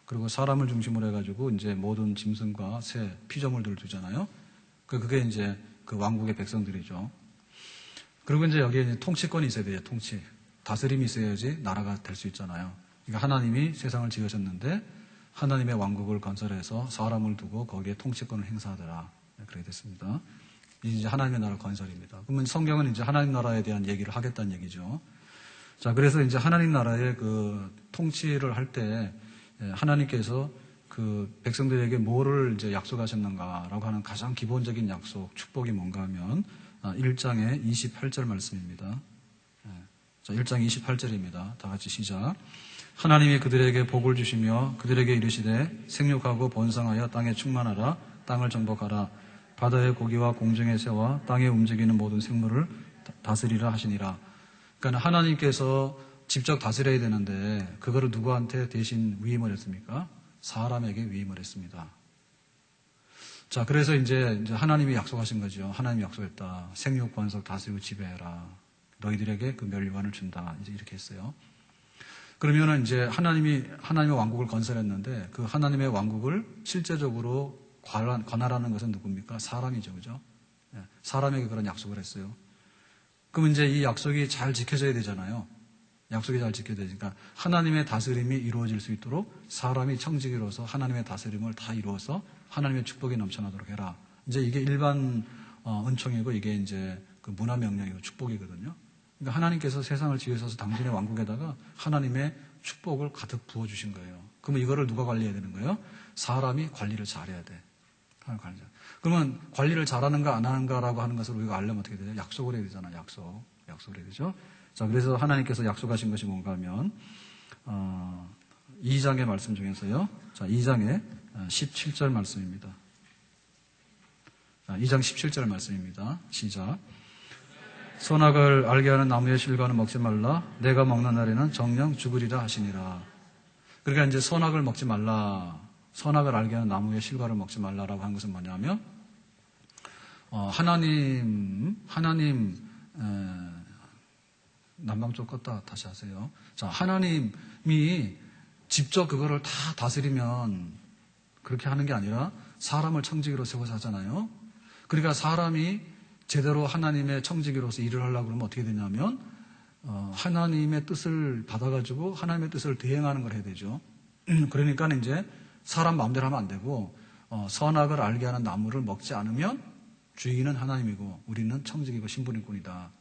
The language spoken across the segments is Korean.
그리고 사람을 중심으로 해가지고 이제 모든 짐승과 새, 피조물들을 두잖아요. 그게 이제 그 왕국의 백성들이죠. 그리고 이제 여기에 이제 통치권이 있어야 돼요. 통치. 다스림이 있어야지 나라가 될 수 있잖아요. 그러니까 하나님이 세상을 지으셨는데 하나님의 왕국을 건설해서 사람을 두고 거기에 통치권을 행사하더라. 그렇게 됐습니다. 이제 하나님의 나라 건설입니다. 그러면 성경은 이제 하나님 나라에 대한 얘기를 하겠다는 얘기죠. 자, 그래서 이제 하나님 나라의 그 통치를 할 때 하나님께서 그 백성들에게 뭐를 이제 약속하셨는가라고 하는 가장 기본적인 약속, 축복이 뭔가 하면 1장의 28절 말씀입니다. 자, 1장 28절입니다. 다 같이 시작. 하나님이 그들에게 복을 주시며 그들에게 이르시되 생육하고 번성하여 땅에 충만하라. 땅을 정복하라. 바다의 고기와 공중의 새와 땅에 움직이는 모든 생물을 다스리라 하시니라. 그러니까 하나님께서 직접 다스려야 되는데 그거를 누구한테 대신 위임을 했습니까? 사람에게 위임을 했습니다. 자, 그래서 이제 하나님이 약속하신 거죠. 하나님이 약속했다. 생육, 번성, 다스리고 지배해라. 너희들에게 그 멸류관을 준다. 이제 이렇게 했어요. 그러면은 이제 하나님의 왕국을 건설했는데 그 하나님의 왕국을 실제적으로 관할하는 것은 누굽니까? 사람이죠. 그죠? 사람에게 그런 약속을 했어요. 그럼 이제 이 약속이 잘 지켜져야 되잖아요. 약속이 잘 지켜져야 되니까 하나님의 다스림이 이루어질 수 있도록 사람이 청지기로서 하나님의 다스림을 다 이루어서 하나님의 축복이 넘쳐나도록 해라. 이제 이게 일반 은총이고 이게 이제 그 문화 명령이고 축복이거든요. 그러니까 하나님께서 세상을 지으셔서 당신의 왕국에다가 하나님의 축복을 가득 부어주신 거예요. 그러면 이거를 누가 관리해야 되는 거예요? 사람이 관리를 잘해야 돼. 그러면 관리를 잘하는가 안 하는가라고 하는 것을 우리가 알려면 어떻게 되죠? 약속을 해야 되잖아. 약속을 해야 되죠. 자, 그래서 하나님께서 약속하신 것이 뭔가 하면 2장의 말씀 중에서요. 자, 2장의 17절 말씀입니다. 자, 2장 17절 말씀입니다. 시작. 선악을 알게 하는 나무의 실과는 먹지 말라. 내가 먹는 날에는 정녕 죽으리라 하시니라. 그러니까 이제 선악을 먹지 말라. 선악을 알게 하는 나무의 실과를 먹지 말라라고 한 것은 뭐냐면 하나님 난방 좀 껐다 다시 하세요. 자, 하나님이 직접 그거를 다 다스리면 그렇게 하는 게 아니라 사람을 청지기로 세워서 하잖아요. 그러니까 사람이 제대로 하나님의 청지기로서 일을 하려고 그러면 어떻게 되냐면 하나님의 뜻을 받아가지고 하나님의 뜻을 대행하는 걸 해야 되죠. 그러니까 이제 사람 마음대로 하면 안 되고 선악을 알게 하는 나무를 먹지 않으면 주인은 하나님이고 우리는 청지기고 신분일뿐이다.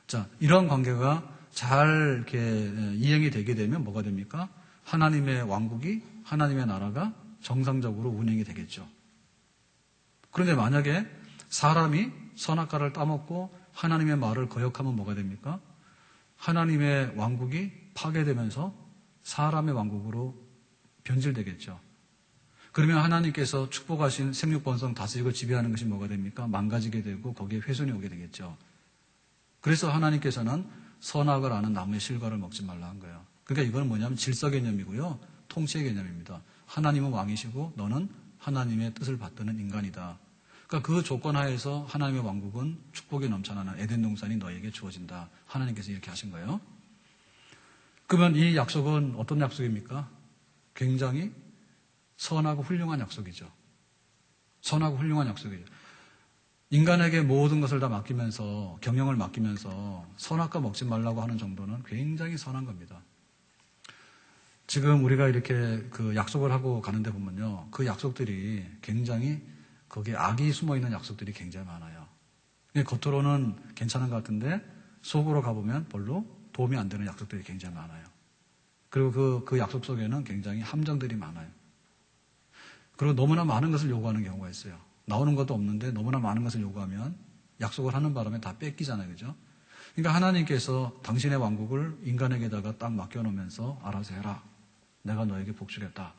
자, 이런 관계가 잘 이렇게 이행이 되게 되면 뭐가 됩니까? 하나님의 왕국이, 하나님의 나라가 정상적으로 운행이 되겠죠. 그런데 만약에 사람이 선악과를 따먹고 하나님의 말을 거역하면 뭐가 됩니까? 하나님의 왕국이 파괴되면서 사람의 왕국으로 변질되겠죠. 그러면 하나님께서 축복하신 생육번성 다스리고 지배하는 것이 뭐가 됩니까? 망가지게 되고 거기에 훼손이 오게 되겠죠. 그래서 하나님께서는 선악을 아는 나무의 실과를 먹지 말라 한 거예요. 그러니까 이건 뭐냐면 질서 개념이고요. 통치의 개념입니다. 하나님은 왕이시고 너는 하나님의 뜻을 받드는 인간이다. 그러니까 그 조건 하에서 하나님의 왕국은 축복이 넘쳐나는 에덴 동산이 너에게 주어진다. 하나님께서 이렇게 하신 거예요. 그러면 이 약속은 어떤 약속입니까? 굉장히 선하고 훌륭한 약속이죠. 선하고 훌륭한 약속이죠. 인간에게 모든 것을 다 맡기면서 경영을 맡기면서 선악과 먹지 말라고 하는 정도는 굉장히 선한 겁니다. 지금 우리가 이렇게 그 약속을 하고 가는데 보면요. 그 약속들이 굉장히 거기에 악이 숨어있는 약속들이 굉장히 많아요. 겉으로는 괜찮은 것 같은데 속으로 가보면 별로 도움이 안 되는 약속들이 굉장히 많아요. 그리고 그 약속 속에는 굉장히 함정들이 많아요. 그리고 너무나 많은 것을 요구하는 경우가 있어요. 나오는 것도 없는데 너무나 많은 것을 요구하면 약속을 하는 바람에 다 뺏기잖아요. 그죠? 그러니까 하나님께서 당신의 왕국을 인간에게다가 딱 맡겨놓으면서 알아서 해라. 내가 너에게 복 주겠다.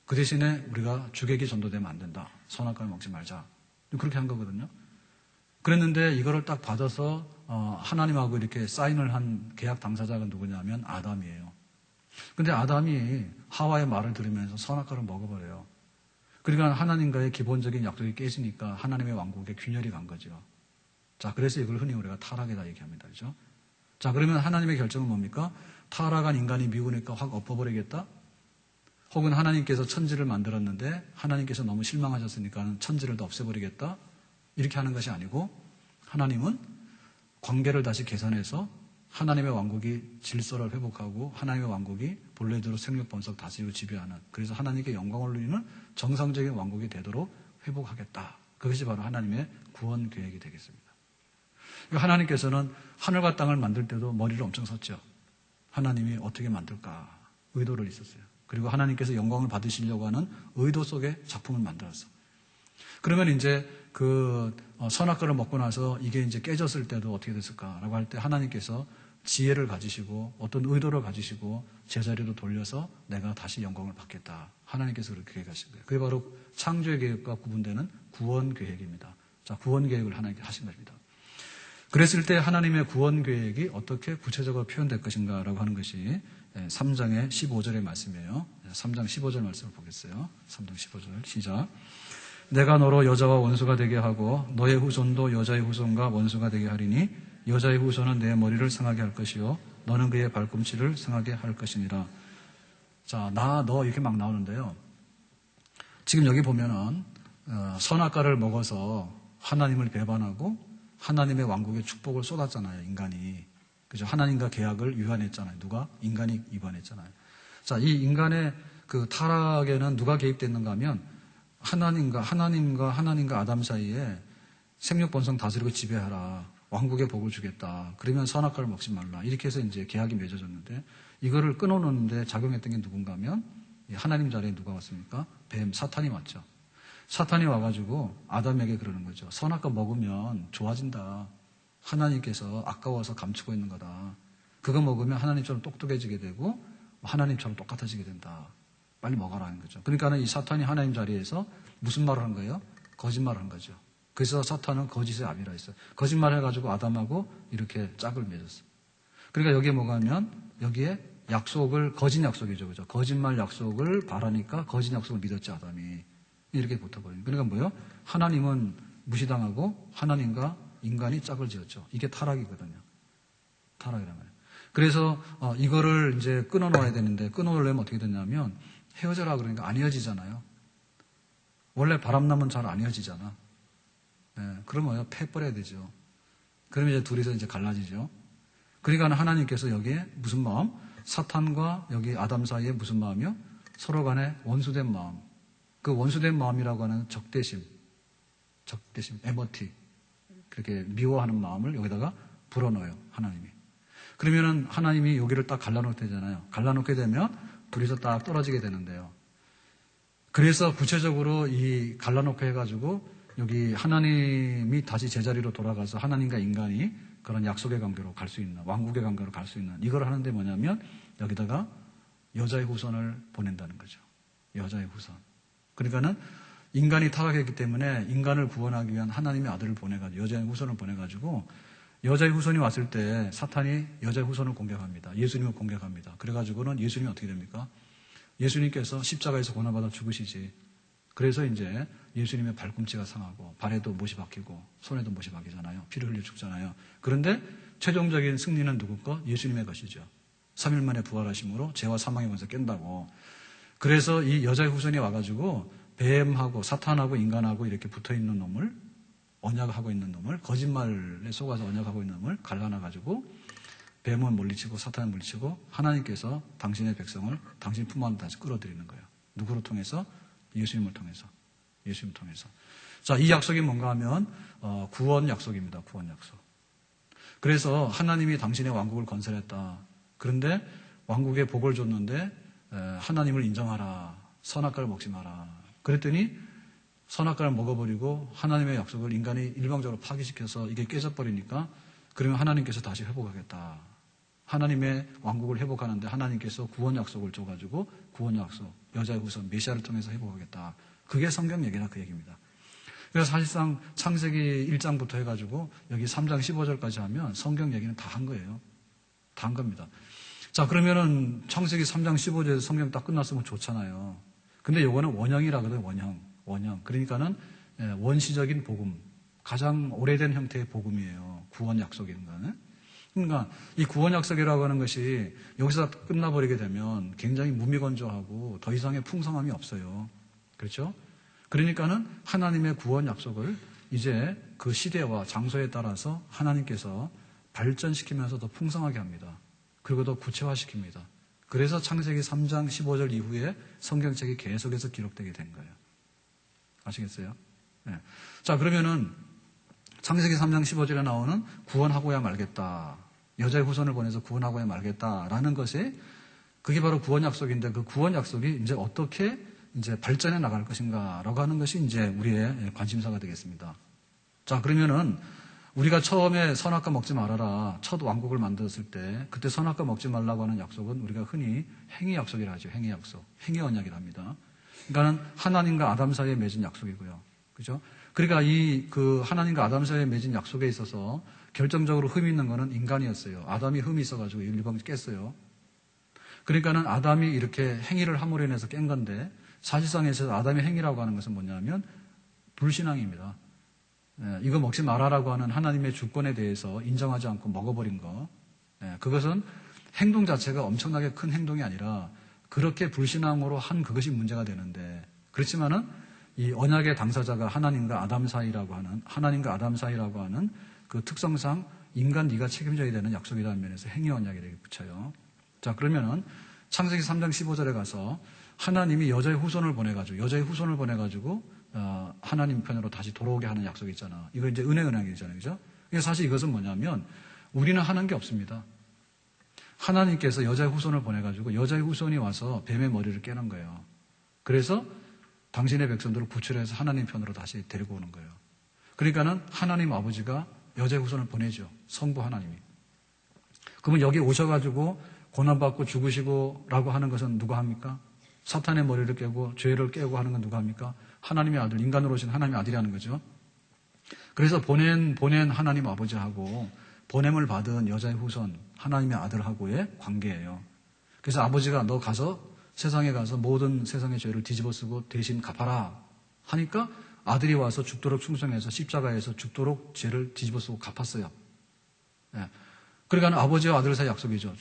그 대신에 우리가 주객이 전도되면 안 된다. 선악과를 먹지 말자. 그렇게 한 거거든요. 그랬는데 이거를 딱 받아서 하나님하고 이렇게 사인을 한 계약 당사자가 누구냐면 아담이에요. 근데 아담이 하와의 말을 들으면서 선악과를 먹어버려요. 그러니까 하나님과의 기본적인 약속이 깨지니까 하나님의 왕국에 균열이 간 거죠. 자, 그래서 이걸 흔히 우리가 타락이다 얘기합니다. 그죠? 자, 그러면 하나님의 결정은 뭡니까? 타락한 인간이 미우니까 확 엎어버리겠다? 혹은 하나님께서 천지를 만들었는데 하나님께서 너무 실망하셨으니까 천지를 다 없애버리겠다. 이렇게 하는 것이 아니고 하나님은 관계를 다시 개선해서 하나님의 왕국이 질서를 회복하고 하나님의 왕국이 본래대로 생육 번석 다스리고 지배하는, 그래서 하나님께 영광을 누리는 정상적인 왕국이 되도록 회복하겠다. 그것이 바로 하나님의 구원 계획이 되겠습니다. 하나님께서는 하늘과 땅을 만들 때도 머리를 엄청 썼죠. 하나님이 어떻게 만들까 의도를 있었어요. 그리고 하나님께서 영광을 받으시려고 하는 의도 속에 작품을 만들었어. 그러면 이제 그 선악과를 먹고 나서 이게 이제 깨졌을 때도 어떻게 됐을까라고 할 때 하나님께서 지혜를 가지시고 어떤 의도를 가지시고 제자리로 돌려서 내가 다시 영광을 받겠다. 하나님께서 그렇게 계획하신 거예요. 그게 바로 창조의 계획과 구분되는 구원 계획입니다. 자, 구원 계획을 하나님께 하신 겁니다. 그랬을 때 하나님의 구원 계획이 어떻게 구체적으로 표현될 것인가라고 하는 것이 3장의 15절의 말씀이에요. 3장 15절 말씀을 보겠어요. 3장 15절 시작. 내가 너로 여자와 원수가 되게 하고 너의 후손도 여자의 후손과 원수가 되게 하리니 여자의 후손은 내 머리를 상하게 할 것이요 너는 그의 발꿈치를 상하게 할 것이니라. 자, 나, 너 이렇게 막 나오는데요. 지금 여기 보면은 선악과를 먹어서 하나님을 배반하고 하나님의 왕국의 축복을 쏟았잖아요, 인간이. 그죠? 하나님과 계약을 위반했잖아요. 누가? 인간이 위반했잖아요. 자, 이 인간의 그 타락에는 누가 개입됐는가 하면 하나님과 아담 사이에 생육 번성 다스리고 지배하라. 왕국의 복을 주겠다. 그러면 선악과를 먹지 말라. 이렇게 해서 이제 계약이 맺어졌는데 이거를 끊어놓는데 작용했던 게 누군가 하면 하나님 자리에 누가 왔습니까? 뱀, 사탄이 왔죠. 사탄이 와가지고 아담에게 그러는 거죠. 선악과 먹으면 좋아진다. 하나님께서 아까워서 감추고 있는 거다. 그거 먹으면 하나님처럼 똑똑해지게 되고 하나님처럼 똑같아지게 된다. 빨리 먹어라는 거죠. 그러니까 이 사탄이 하나님 자리에서 무슨 말을 한 거예요? 거짓말을 한 거죠. 그래서 사탄은 거짓의 아비라 했어요. 거짓말 해가지고 아담하고 이렇게 짝을 맺었어요. 그러니까 여기에 뭐가 하면 여기에 약속을, 거짓 약속이죠. 그죠? 거짓말 약속을 바라니까 거짓 약속을 믿었지, 아담이. 이렇게 붙어버려요. 그러니까 뭐예요? 하나님은 무시당하고 하나님과 인간이 짝을 지었죠. 이게 타락이거든요. 타락이란 말이에요. 그래서 이거를 이제 끊어놓아야 되는데 끊어놓으려면 어떻게 되냐면 헤어져라 그러니까 안 헤어지잖아요. 원래 바람나면 잘 안 헤어지잖아. 그러면 패버려야 되죠. 그러면 이제 둘이서 이제 갈라지죠. 그러니까 하나님께서 여기에 무슨 마음? 사탄과 여기 아담 사이에 무슨 마음이요? 서로 간에 원수된 마음. 그 원수된 마음이라고 하는 적대심, 에머티. 그렇게 미워하는 마음을 여기다가 불어넣어요, 하나님이. 그러면은 하나님이 여기를 딱 갈라놓게 되잖아요. 갈라놓게 되면 둘이서 딱 떨어지게 되는데요. 그래서 구체적으로 이 갈라놓게 해가지고 여기 하나님이 다시 제자리로 돌아가서 하나님과 인간이 그런 약속의 관계로 갈 수 있는, 왕국의 관계로 갈 수 있는, 이걸 하는데 뭐냐면 여기다가 여자의 후손을 보낸다는 거죠. 여자의 후손. 그러니까는 인간이 타락했기 때문에 인간을 구원하기 위한 하나님의 아들을 보내가지고 여자의 후손을 보내가지고 여자의 후손이 왔을 때 사탄이 여자의 후손을 공격합니다. 예수님을 공격합니다. 그래가지고는 예수님이 어떻게 됩니까? 예수님께서 십자가에서 고난받아 죽으시지. 그래서 이제 예수님의 발꿈치가 상하고 발에도 못이 박히고 손에도 못이 박히잖아요. 피를 흘려 죽잖아요. 그런데 최종적인 승리는 누구 거? 예수님의 것이죠. 3일 만에 부활하심으로 죄와 사망의 권세 깬다고. 그래서 이 여자의 후손이 와가지고 뱀하고 사탄하고 인간하고 이렇게 붙어있는 놈을, 언약하고 있는 놈을, 거짓말에 속아서 언약하고 있는 놈을 갈라놔가지고 뱀은 물리치고 사탄을 물리치고 하나님께서 당신의 백성을 당신 품 안으로 다시 끌어들이는 거예요. 누구를 통해서? 예수님을 통해서. 예수님을 통해서. 자, 이 약속이 뭔가 하면 구원 약속입니다. 구원 약속. 그래서 하나님이 당신의 왕국을 건설했다. 그런데 왕국에 복을 줬는데 하나님을 인정하라. 선악과를 먹지 마라. 그랬더니 선악과를 먹어버리고 하나님의 약속을 인간이 일방적으로 파기시켜서 이게 깨져버리니까 그러면 하나님께서 다시 회복하겠다. 하나님의 왕국을 회복하는데 하나님께서 구원 약속을 줘가지고 구원 약속, 여자의 후손, 메시아를 통해서 회복하겠다. 그게 성경 얘기나 그 얘기입니다. 그래서 사실상 창세기 1장부터 해가지고 여기 3장 15절까지 하면 성경 얘기는 다 한 거예요. 다 한 겁니다. 자, 그러면은 창세기 3장 15절에서 성경 딱 끝났으면 좋잖아요. 근데 요거는 원형이라거든요, 원형. 그러니까는 원시적인 복음, 가장 오래된 형태의 복음이에요. 구원 약속인 거는. 그러니까 이 구원 약속이라고 하는 것이 여기서 끝나버리게 되면 굉장히 무미건조하고 더 이상의 풍성함이 없어요. 그렇죠? 그러니까는 하나님의 구원 약속을 이제 그 시대와 장소에 따라서 하나님께서 발전시키면서 더 풍성하게 합니다. 그리고 더 구체화시킵니다. 그래서 창세기 3장 15절 이후에 성경책이 계속해서 기록되게 된 거예요. 아시겠어요? 네. 자, 그러면은 창세기 3장 15절에 나오는 구원하고야 말겠다. 여자의 후손을 보내서 구원하고야 말겠다라는 것이 그게 바로 구원 약속인데 그 구원 약속이 이제 어떻게 이제 발전해 나갈 것인가라고 하는 것이 이제 우리의 관심사가 되겠습니다. 자, 그러면은 우리가 처음에 선악과 먹지 말아라 첫 왕국을 만들었을 때 그때 선악과 먹지 말라고 하는 약속은 우리가 흔히 행위 약속이라 하죠. 행위 약속. 행위 언약이라 합니다. 그러니까는 하나님과 아담 사이에 맺은 약속이고요. 그죠? 그러니까 이 그 하나님과 아담 사이에 맺은 약속에 있어서 결정적으로 흠이 있는 거는 인간이었어요. 아담이 흠이 있어가지고 일방 깼어요. 그러니까는 아담이 이렇게 행위를 함으로 인해서 깬 건데 사실상에서 아담의 행위라고 하는 것은 뭐냐면 불신앙입니다. 이거 먹지 말아라고 하는 하나님의 주권에 대해서 인정하지 않고 먹어버린 거. 그것은 행동 자체가 엄청나게 큰 행동이 아니라 그렇게 불신앙으로 한 그것이 문제가 되는데 그렇지만은 이 언약의 당사자가 하나님과 아담 사이라고 하는 그 특성상 인간 네가 책임져야 되는 약속이라는 면에서 행위 언약이 되게 붙여요. 자, 그러면은 창세기 3장 15절에 가서 하나님이 여자의 후손을 보내가지고 하나님 편으로 다시 돌아오게 하는 약속이 있잖아. 이거 이제 은혜 언약이잖아요. 그죠? 사실 이것은 뭐냐면 우리는 하는 게 없습니다. 하나님께서 여자의 후손을 보내가지고 여자의 후손이 와서 뱀의 머리를 깨는 거예요. 그래서 당신의 백성들을 구출해서 하나님 편으로 다시 데리고 오는 거예요. 그러니까는 하나님 아버지가 여자의 후손을 보내죠. 성부 하나님이. 그러면 여기 오셔가지고 고난받고 죽으시고 라고 하는 것은 누가 합니까? 사탄의 머리를 깨고 죄를 깨고 하는 건 누가 합니까? 하나님의 아들, 인간으로 오신 하나님의 아들이 하는 거죠. 그래서 보낸 하나님 아버지하고 보냄을 받은 여자의 후손, 하나님의 아들하고의 관계예요. 그래서 아버지가 너 가서 세상에 가서 모든 세상의 죄를 뒤집어 쓰고 대신 갚아라 하니까 아들이 와서 죽도록 충성해서 십자가에서 죽도록 죄를 뒤집어 쓰고 갚았어요. 그러니까 아버지와 아들 사이 약속이죠.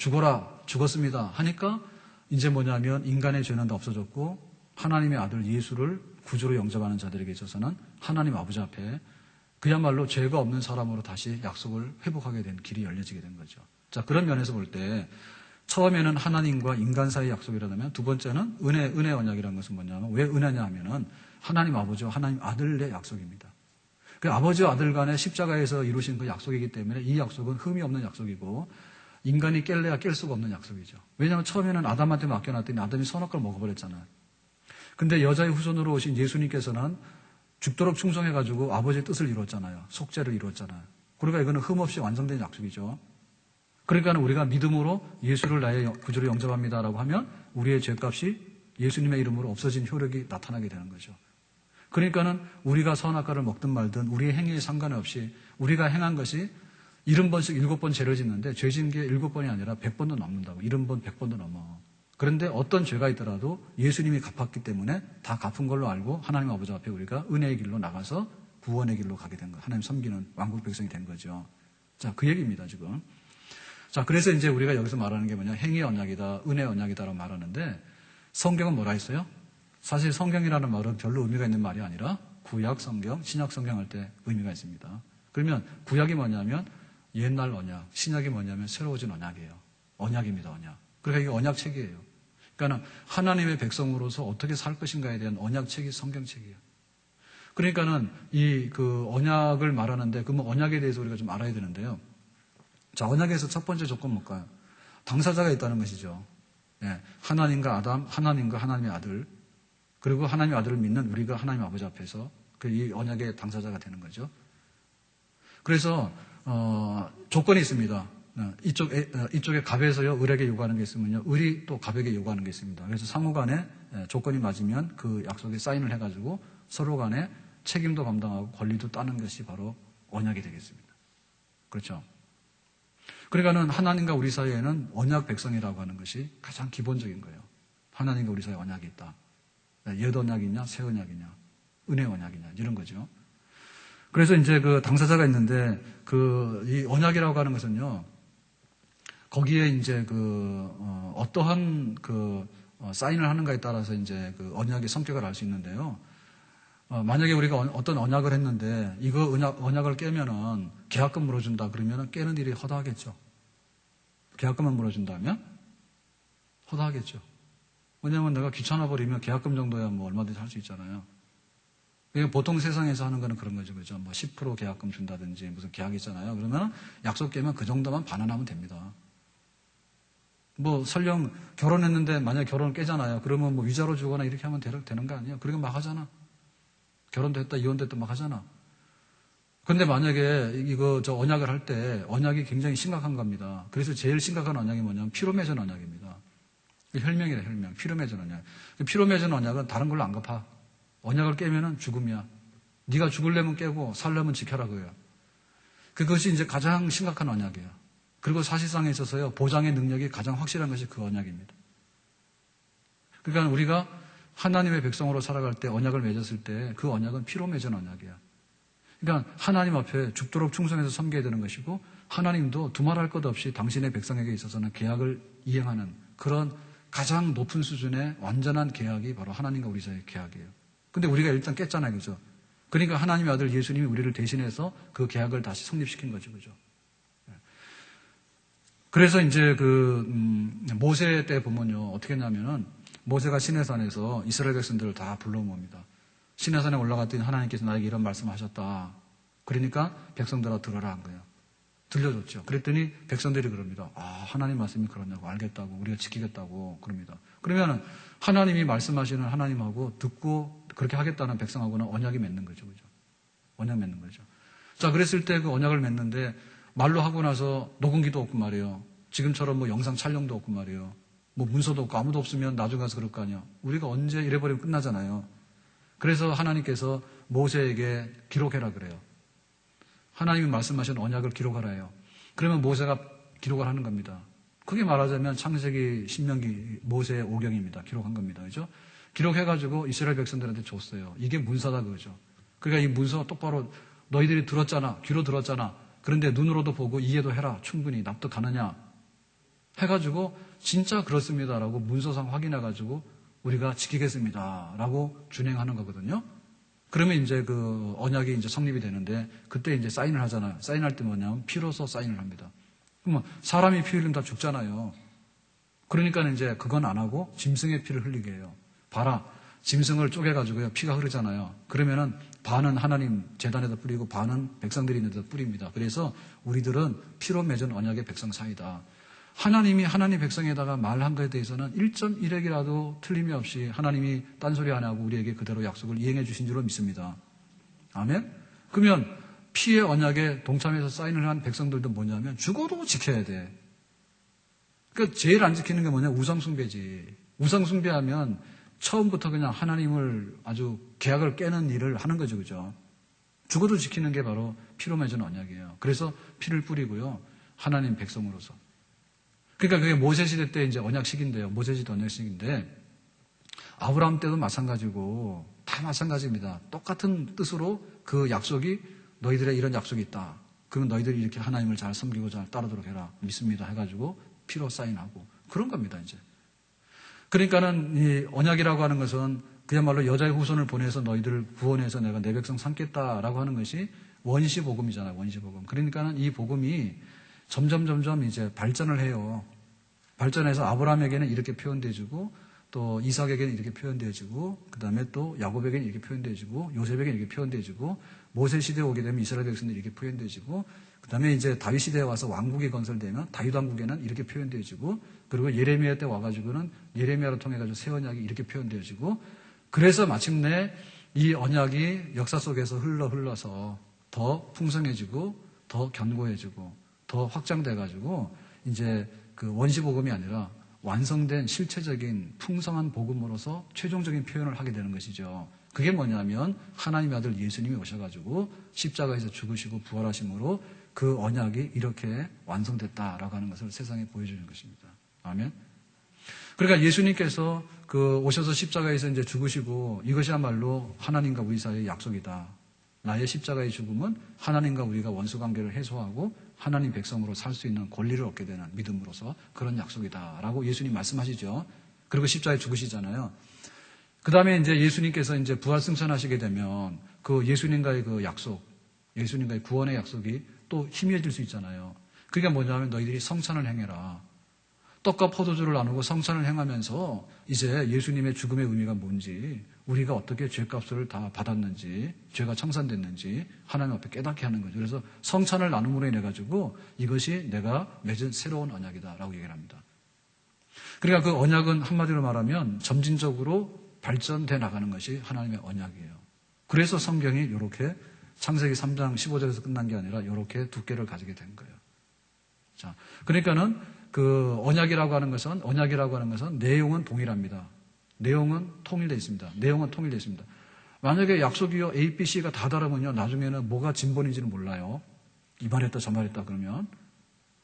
죽었습니다 하니까 이제 뭐냐면 인간의 죄는 다 없어졌고 하나님의 아들 예수를 구주로 영접하는 자들에게 있어서는 하나님 아버지 앞에 그야말로 죄가 없는 사람으로 다시 약속을 회복하게 된 길이 열려지게 된 거죠. 자, 그런 면에서 볼 때 처음에는 하나님과 인간 사이 약속이라면 두 번째는 은혜 언약이라는 것은 뭐냐면 왜 은혜냐 하면은 하나님 아버지와 하나님 아들의 약속입니다. 그 아버지와 아들 간의 십자가에서 이루신 그 약속이기 때문에 이 약속은 흠이 없는 약속이고 인간이 깰래야 깰 수가 없는 약속이죠. 왜냐하면 처음에는 아담한테 맡겨놨더니 아담이 선악과를 먹어버렸잖아요. 근데 여자의 후손으로 오신 예수님께서는 죽도록 충성해가지고 아버지의 뜻을 이루었잖아요. 속죄를 이루었잖아요. 그러니까 이거는 흠없이 완성된 약속이죠. 그러니까 우리가 믿음으로 예수를 나의 구주로 영접합니다라고 하면 우리의 죄값이 예수님의 이름으로 없어진 효력이 나타나게 되는 거죠. 그러니까는 우리가 선악과를 먹든 말든 우리의 행위에 상관없이 우리가 행한 것이 70번씩 7번 죄를 짓는데 죄 짓는 게 7번이 아니라 100번도 넘는다고. 70번, 100번도 넘어. 그런데 어떤 죄가 있더라도 예수님이 갚았기 때문에 다 갚은 걸로 알고 하나님 아버지 앞에 우리가 은혜의 길로 나가서 구원의 길로 가게 된 거예요. 하나님 섬기는 왕국 백성이 된 거죠. 자, 그 얘기입니다, 지금. 자, 그래서 이제 우리가 여기서 말하는 게 뭐냐. 행위 언약이다, 은혜 언약이다라고 말하는데 성경은 뭐라 했어요? 사실 성경이라는 말은 별로 의미가 있는 말이 아니라 구약 성경, 신약 성경 할 때 의미가 있습니다. 그러면 구약이 뭐냐면 옛날 언약, 신약이 뭐냐면 새로워진 언약이에요. 언약입니다, 언약. 그러니까 이게 언약책이에요. 그러니까 하나님의 백성으로서 어떻게 살 것인가에 대한 언약책이 성경책이에요. 그러니까는 이 그 언약을 말하는데 그러면 언약에 대해서 우리가 좀 알아야 되는데요. 자, 언약에서 첫 번째 조건 뭘까요? 당사자가 있다는 것이죠. 하나님과 아담, 하나님과 하나님의 아들, 그리고 하나님의 아들을 믿는 우리가 하나님 아버지 앞에서 이 언약의 당사자가 되는 거죠. 그래서 조건이 있습니다. 이쪽에 갑에서요 을에게 요구하는 게 있으면요 을이 또 갑에게 요구하는 게 있습니다. 그래서 상호간에 조건이 맞으면 그 약속에 사인을 해가지고 서로 간에 책임도 감당하고 권리도 따는 것이 바로 언약이 되겠습니다. 그렇죠? 그러니까는 하나님과 우리 사이에는 언약 백성이라고 하는 것이 가장 기본적인 거예요. 하나님과 우리 사이에 언약이 있다. 옛 언약이냐, 새 언약이냐, 은혜 언약이냐 이런 거죠. 그래서 이제 그 당사자가 있는데 이 언약이라고 하는 것은요 거기에 이제 어떠한 사인을 하는가에 따라서 이제 그 언약의 성격을 알 수 있는데요. 만약에 우리가 어떤 언약을 했는데 이거 언약을 깨면은 계약금 물어준다 그러면은 깨는 일이 허다하겠죠. 계약금만 물어준다면 허다하겠죠. 왜냐하면 내가 귀찮아 버리면 계약금 정도야 뭐 얼마든지 할 수 있잖아요. 보통 세상에서 하는 거는 그런 거죠. 그죠? 뭐 10% 계약금 준다든지 무슨 계약 있잖아요. 그러면 약속 깨면 그 정도만 반환하면 됩니다. 뭐 설령 결혼했는데 만약에 결혼을 깨잖아요. 그러면 뭐 위자료 주거나 이렇게 하면 되는 거 아니에요? 그러니까 막 하잖아. 결혼도 했다, 이혼도 했다 막 하잖아. 근데 만약에 저 언약을 할 때 언약이 굉장히 심각한 겁니다. 그래서 제일 심각한 언약이 뭐냐면 피로 맺은 언약입니다. 혈명이래, 혈명. 피로 맺은 언약. 피로 맺은 언약은 다른 걸로 안 갚아. 언약을 깨면은 죽음이야. 네가 죽으려면 깨고 살려면 지켜라 그거야. 그것이 이제 가장 심각한 언약이에요. 그리고 사실상에 있어서요, 보장의 능력이 가장 확실한 것이 그 언약입니다. 그러니까 우리가 하나님의 백성으로 살아갈 때 언약을 맺었을 때 그 언약은 피로 맺은 언약이야. 그러니까 하나님 앞에 죽도록 충성해서 섬겨야 되는 것이고 하나님도 두말할 것 없이 당신의 백성에게 있어서는 계약을 이행하는 그런 가장 높은 수준의 완전한 계약이 바로 하나님과 우리 사이의 계약이에요. 근데 우리가 일단 깼잖아요. 그죠? 그러니까 하나님의 아들 예수님이 우리를 대신해서 그 계약을 다시 성립시킨 거죠. 그죠? 그래서 이제 모세 때 보면요. 어떻게 했냐면은 모세가 시내산에서 이스라엘 백성들을 다 불러 모읍니다. 시내산에 올라갔더니 하나님께서 나에게 이런 말씀을 하셨다. 그러니까 백성들아 들어라 한 거예요. 들려줬죠. 그랬더니 백성들이 그럽니다. 아, 하나님 말씀이 그러냐고 알겠다고 우리가 지키겠다고 그럽니다. 그러면 하나님이 말씀하시는 하나님하고 듣고 그렇게 하겠다는 백성하고는 언약이 맺는 거죠. 그죠? 언약 맺는 거죠. 자, 그랬을 때 그 언약을 맺는데 말로 하고 나서 녹음기도 없고 말이에요. 지금처럼 뭐 영상 촬영도 없고 말이에요. 뭐 문서도 없고 아무도 없으면 나중에 가서 그럴 거 아니야. 우리가 언제 이래버리면 끝나잖아요. 그래서 하나님께서 모세에게 기록해라 그래요. 하나님이 말씀하신 언약을 기록하라 해요. 그러면 모세가 기록을 하는 겁니다. 크게 말하자면 창세기, 신명기, 모세의 오경입니다. 기록한 겁니다. 그죠? 기록해가지고 이스라엘 백성들한테 줬어요. 이게 문서다 그거죠. 그러니까 이 문서 똑바로 너희들이 들었잖아. 귀로 들었잖아. 그런데 눈으로도 보고 이해도 해라. 충분히 납득하느냐. 해가지고 진짜 그렇습니다라고 문서상 확인해가지고 우리가 지키겠습니다. 라고 준행하는 거거든요. 그러면 이제 그 언약이 이제 성립이 되는데 그때 이제 사인을 하잖아요. 사인할 때 뭐냐면 피로서 사인을 합니다. 그러면 사람이 피 흘리면 다 죽잖아요. 그러니까 이제 그건 안 하고 짐승의 피를 흘리게 해요. 봐라. 짐승을 쪼개가지고요. 피가 흐르잖아요. 그러면은 반은 하나님 제단에다 뿌리고 반은 백성들이 있는 데다 뿌립니다. 그래서 우리들은 피로 맺은 언약의 백성 사이다. 하나님이 하나님 백성에다가 말한 것에 대해서는 1.1핵이라도 틀림이 없이 하나님이 딴소리 안 하고 우리에게 그대로 약속을 이행해 주신 줄로 믿습니다. 아멘? 그러면 피의 언약에 동참해서 사인을 한 백성들도 뭐냐면 죽어도 지켜야 돼. 그러니까 제일 안 지키는 게 뭐냐? 우상숭배지. 우상숭배하면 처음부터 그냥 하나님을 아주 계약을 깨는 일을 하는 거죠. 그죠? 죽어도 지키는 게 바로 피로 맺은 언약이에요. 그래서 피를 뿌리고요. 하나님 백성으로서. 그러니까 그게 모세 시대 때 이제 언약식인데요. 모세 시대 언약식인데 아브라함 때도 마찬가지고 다 마찬가지입니다. 똑같은 뜻으로 그 약속이 너희들의 이런 약속이 있다. 그러면 너희들이 이렇게 하나님을 잘 섬기고 잘 따르도록 해라. 믿습니다. 해가지고 피로 사인하고 그런 겁니다. 이제. 그러니까는 이 언약이라고 하는 것은 그야말로 여자의 후손을 보내서 너희들을 구원해서 내가 내 백성 삼겠다라고 하는 것이 원시 복음이잖아요. 원시 복음. 그러니까는 이 복음이 점점 이제 발전을 해요. 발전해서 아브라함에게는 이렇게 표현되어지고 또 이삭에게는 이렇게 표현되어지고 그 다음에 또 야곱에게는 이렇게 표현되어지고 요셉에게는 이렇게 표현되어지고 모세 시대에 오게 되면 이스라엘 백성들이 이렇게 표현되어지고 그 다음에 이제 다윗 시대에 와서 왕국이 건설되면 다윗 왕국에는 이렇게 표현되어지고 그리고 예레미야 때 와가지고는 예레미야를 통해가지고 새 언약이 이렇게 표현되어지고 그래서 마침내 이 언약이 역사 속에서 흘러서 더 풍성해지고 더 견고해지고 더 확장돼가지고 이제 그 원시 복음이 아니라 완성된 실체적인 풍성한 복음으로서 최종적인 표현을 하게 되는 것이죠. 그게 뭐냐면 하나님의 아들 예수님이 오셔가지고 십자가에서 죽으시고 부활하심으로 그 언약이 이렇게 완성됐다라고 하는 것을 세상에 보여주는 것입니다. 아멘. 그러니까 예수님께서 그 오셔서 십자가에서 이제 죽으시고 이것이야말로 하나님과 우리 사이의 약속이다. 나의 십자가의 죽음은 하나님과 우리가 원수관계를 해소하고 하나님 백성으로 살 수 있는 권리를 얻게 되는 믿음으로서 그런 약속이다라고 예수님 말씀하시죠. 그리고 십자가에 죽으시잖아요. 그 다음에 이제 예수님께서 이제 부활 승천하시게 되면 그 예수님과의 그 약속, 예수님과의 구원의 약속이 또 희미해질 수 있잖아요. 그게 뭐냐면 너희들이 성찬을 행해라. 떡과 포도주를 나누고 성찬을 행하면서 이제 예수님의 죽음의 의미가 뭔지, 우리가 어떻게 죄값을 다 받았는지, 죄가 청산됐는지 하나님 앞에 깨닫게 하는 거죠. 그래서 성찬을 나눔으로 인해 가지고 이것이 내가 맺은 새로운 언약이다라고 얘기를 합니다. 그러니까 그 언약은 한마디로 말하면 점진적으로 발전돼 나가는 것이 하나님의 언약이에요. 그래서 성경이 이렇게 창세기 3장 15절에서 끝난 게 아니라 이렇게 두께를 가지게 된 거예요. 자, 그러니까는 그 언약이라고 하는 것은 내용은 동일합니다. 내용은 통일되어 있습니다. 내용은 통일되어 있습니다. 만약에 약속이요 A, B, C가 다 다르면요 나중에는 뭐가 진본인지는 몰라요. 이 말했다 저 말했다 그러면.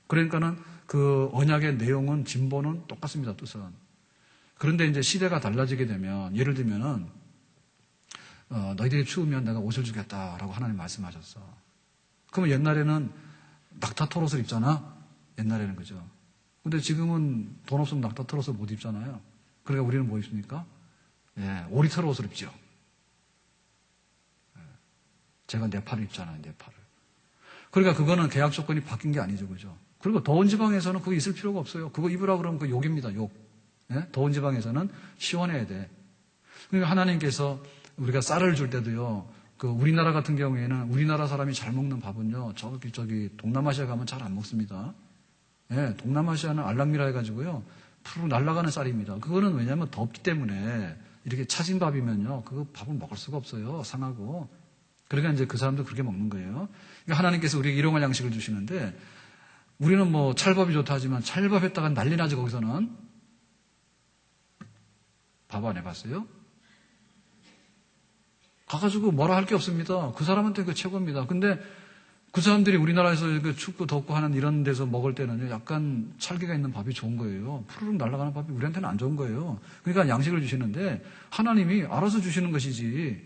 그러니까는 그 언약의 내용은 진본은 똑같습니다. 뜻은. 그런데 이제 시대가 달라지게 되면 예를 들면은 너희들이 추우면 내가 옷을 주겠다라고 하나님 말씀하셨어. 그러면 옛날에는 낙타 털옷을 입잖아. 옛날에는 그죠. 근데 지금은 돈 없으면 낙타 털옷을 못 입잖아요. 그러니까 우리는 뭐 입습니까? 예, 오리털 옷을 입죠. 예, 제가 네팔을 입잖아요. 네팔을. 그러니까 그거는 계약 조건이 바뀐 게 아니죠. 그죠. 그리고 더운 지방에서는 그거 있을 필요가 없어요. 그거 입으라 그러면 그 욕입니다. 욕. 예? 더운 지방에서는 시원해야 돼. 그러니까 하나님께서 우리가 쌀을 줄 때도요, 그 우리나라 같은 경우에는 우리나라 사람이 잘 먹는 밥은요, 저기 동남아시아 가면 잘 안 먹습니다. 예, 동남아시아는 알랑미라 해가지고요, 푸르 날아가는 쌀입니다. 그거는 왜냐하면 덥기 때문에 이렇게 차진 밥이면요, 그 밥을 먹을 수가 없어요. 상하고. 그러니까 이제 그 사람도 그렇게 먹는 거예요. 그러니까 하나님께서 우리에게 일용할 양식을 주시는데, 우리는 뭐 찰밥이 좋다 하지만 찰밥 했다가 난리 나지 거기서는. 밥 안 해봤어요? 가가지고 뭐라 할 게 없습니다. 그 사람한테 그 최고입니다. 근데 그 사람들이 우리나라에서 춥고 덥고 하는 이런 데서 먹을 때는요, 약간 찰기가 있는 밥이 좋은 거예요. 푸르륵 날아가는 밥이 우리한테는 안 좋은 거예요. 그러니까 양식을 주시는데 하나님이 알아서 주시는 것이지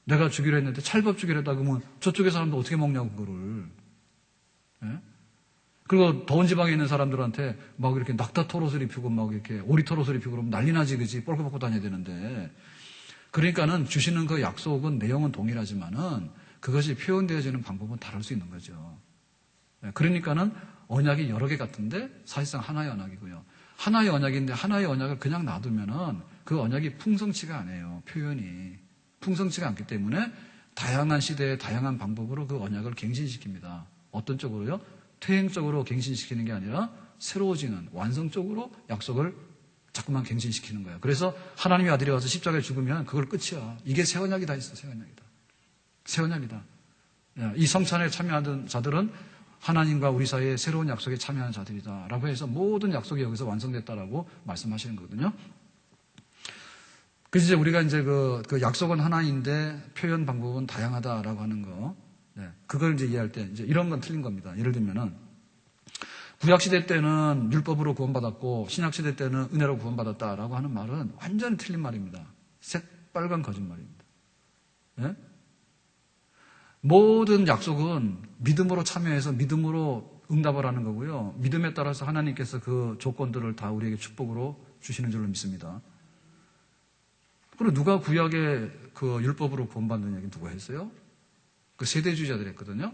내가 주기로 했는데 찰밥 주기로 했다 그러면 저쪽의 사람도 어떻게 먹냐고 그거를. 예? 그리고 더운 지방에 있는 사람들한테 막 이렇게 낙타 털옷을 입히고 막 이렇게 오리 털옷을 입히고 그러면 난리 나지 그지 뻘거 벗고 다녀야 되는데 그러니까는 주시는 그 약속은 내용은 동일하지만은 그것이 표현되어지는 방법은 다를 수 있는 거죠. 그러니까는 언약이 여러 개 같은데 사실상 하나의 언약이고요. 하나의 언약인데 하나의 언약을 그냥 놔두면은 그 언약이 풍성치가 않아요. 표현이 풍성치가 않기 때문에 다양한 시대에 다양한 방법으로 그 언약을 갱신시킵니다. 어떤 쪽으로요? 퇴행적으로 갱신시키는 게 아니라 새로워지는 완성적으로 약속을 자꾸만 갱신시키는 거예요. 그래서 하나님의 아들이 와서 십자가에 죽으면 그걸 끝이야. 이게 새 언약이다 했어. 새 언약이다. 새 언약이다. 이 성찬에 참여하던 자들은 하나님과 우리 사이에 새로운 약속에 참여하는 자들이다. 라고 해서 모든 약속이 여기서 완성됐다라고 말씀하시는 거거든요. 그래서 이제 우리가 이제 그 약속은 하나인데 표현 방법은 다양하다라고 하는 거. 그걸 이제 이해할 때 이제 이런 건 틀린 겁니다. 예를 들면은 구약시대 때는 율법으로 구원받았고 신약시대 때는 은혜로 구원받았다라고 하는 말은 완전히 틀린 말입니다. 새빨간 거짓말입니다. 예? 모든 약속은 믿음으로 참여해서 믿음으로 응답을 하는 거고요. 믿음에 따라서 하나님께서 그 조건들을 다 우리에게 축복으로 주시는 줄로 믿습니다. 그리고 누가 구약의 그 율법으로 구원받는 얘기 누가 했어요? 그 세대주의자들 했거든요.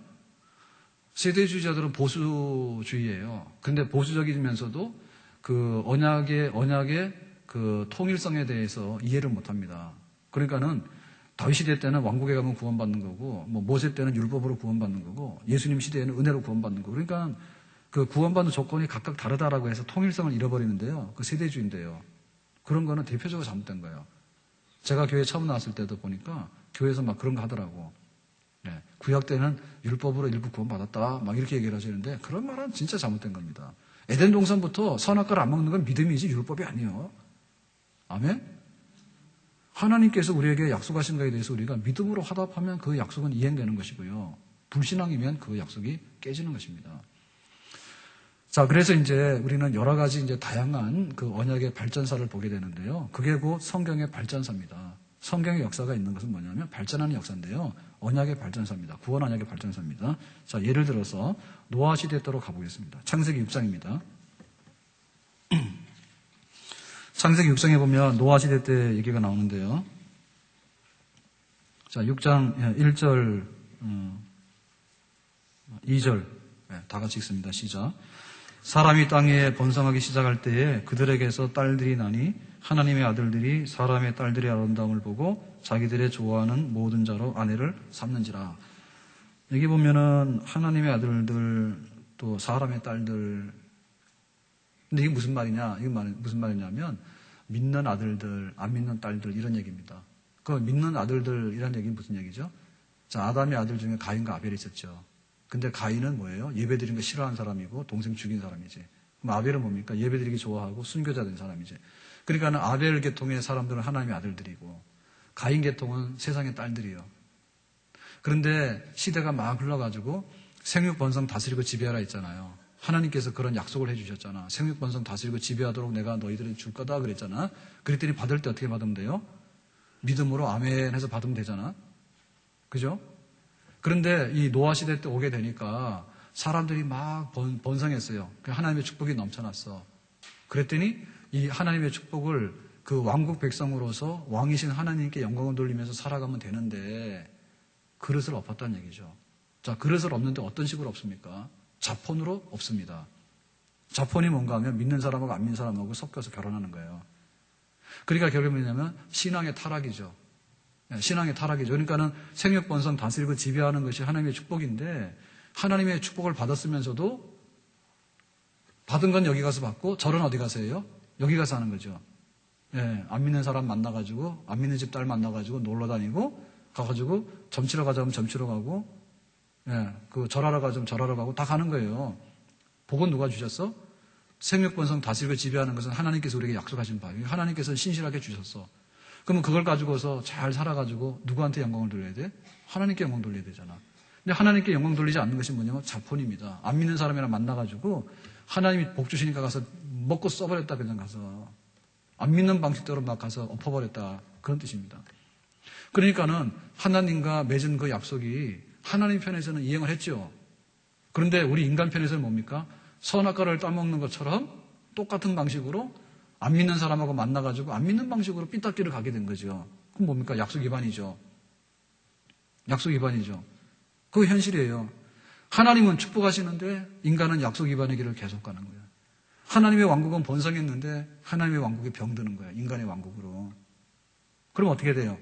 세대주의자들은 보수주의예요. 근데 보수적이면서도 그 언약의 그 통일성에 대해서 이해를 못 합니다. 그러니까는 다윗 시대 때는 왕국에 가면 구원받는 거고, 뭐 모세 때는 율법으로 구원받는 거고, 예수님 시대에는 은혜로 구원받는 거고, 그러니까 그 구원받는 조건이 각각 다르다라고 해서 통일성을 잃어버리는데요. 그 세대주의인데요. 그런 거는 대표적으로 잘못된 거예요. 제가 교회 처음 나왔을 때도 보니까 교회에서 막 그런 거 하더라고. 구약 때는 율법으로 일부 구원받았다. 막 이렇게 얘기를 하시는데 그런 말은 진짜 잘못된 겁니다. 에덴 동산부터 선악과를 안 먹는 건 믿음이지 율법이 아니에요. 아멘? 하나님께서 우리에게 약속하신 것에 대해서 우리가 믿음으로 화답하면 그 약속은 이행되는 것이고요. 불신앙이면 그 약속이 깨지는 것입니다. 자, 그래서 이제 우리는 여러 가지 이제 다양한 그 언약의 발전사를 보게 되는데요. 그게 곧 성경의 발전사입니다. 성경의 역사가 있는 것은 뭐냐면 발전하는 역사인데요. 언약의 발전사입니다. 구원 언약의 발전사입니다. 자, 예를 들어서 노아 시대 때로 가보겠습니다. 창세기 6장입니다. 창세기 6장에 보면 노아 시대 때 얘기가 나오는데요. 자, 6장 1절, 2절 다 같이 읽습니다. 시작. 사람이 땅에 번성하기 시작할 때에 그들에게서 딸들이 나니 하나님의 아들들이 사람의 딸들의 아름다움을 보고 자기들의 좋아하는 모든 자로 아내를 삼는지라. 여기 보면은 하나님의 아들들 또 사람의 딸들. 근데 이게 무슨 말이냐? 이게 무슨 말이냐면 믿는 아들들, 안 믿는 딸들 이런 얘기입니다. 그 믿는 아들들이란 얘기는 무슨 얘기죠? 자, 아담의 아들 중에 가인과 아벨이 있었죠. 근데 가인은 뭐예요? 예배드리는 거 싫어하는 사람이고 동생 죽인 사람이지. 그럼 아벨은 뭡니까? 예배드리기 좋아하고 순교자 된 사람이지. 그러니까 아벨 계통의 사람들은 하나님의 아들들이고 가인 계통은 세상의 딸들이요. 그런데 시대가 막 흘러가지고 생육번성 다스리고 지배하라 했잖아요. 하나님께서 그런 약속을 해주셨잖아. 생육번성 다스리고 지배하도록 내가 너희들이 줄 거다 그랬잖아. 그랬더니 받을 때 어떻게 받으면 돼요? 믿음으로 아멘 해서 받으면 되잖아. 그죠? 그런데 이 노아 시대 때 오게 되니까 사람들이 막 번성했어요. 하나님의 축복이 넘쳐났어. 그랬더니 이 하나님의 축복을 그 왕국 백성으로서 왕이신 하나님께 영광을 돌리면서 살아가면 되는데 그릇을 엎었다는 얘기죠. 자, 그릇을 엎는데 어떤 식으로 엎습니까? 자폰으로 엎습니다. 자폰이 뭔가 하면 믿는 사람하고 안 믿는 사람하고 섞여서 결혼하는 거예요. 그러니까 결국은 뭐냐면 신앙의 타락이죠. 신앙의 타락이죠. 그러니까는 생육번성 다스리고 지배하는 것이 하나님의 축복인데 하나님의 축복을 받았으면서도 받은 건 여기 가서 받고 절은 어디 가서 해요? 여기 가서 하는 거죠. 예, 안 믿는 사람 만나가지고 안 믿는 집 딸 만나가지고 놀러 다니고 가가지고 점치러 가자면 점치러 가고 예, 그 절하러 가자면 절하러 가고 다 가는 거예요. 복은 누가 주셨어? 생육번성 다스리고 지배하는 것은 하나님께서 우리에게 약속하신 바예요. 하나님께서 신실하게 주셨어. 그러면 그걸 가지고서 잘 살아가지고 누구한테 영광을 돌려야 돼? 하나님께 영광 돌려야 되잖아. 근데 하나님께 영광 돌리지 않는 것이 뭐냐면 자폰입니다. 안 믿는 사람이랑 만나가지고 하나님이 복 주시니까 가서 먹고 써버렸다 그냥 가서 안 믿는 방식대로 막 가서 엎어버렸다 그런 뜻입니다. 그러니까는 하나님과 맺은 그 약속이 하나님 편에서는 이행을 했죠. 그런데 우리 인간 편에서는 뭡니까? 선악과를 따먹는 것처럼 똑같은 방식으로 안 믿는 사람하고 만나가지고 안 믿는 방식으로 삐딱기를 가게 된 거죠. 그럼 뭡니까? 약속 위반이죠. 약속 위반이죠. 그게 현실이에요. 하나님은 축복하시는데 인간은 약속 위반의 길을 계속 가는 거예요. 하나님의 왕국은 번성했는데 하나님의 왕국이 병드는 거예요. 인간의 왕국으로. 그럼 어떻게 돼요?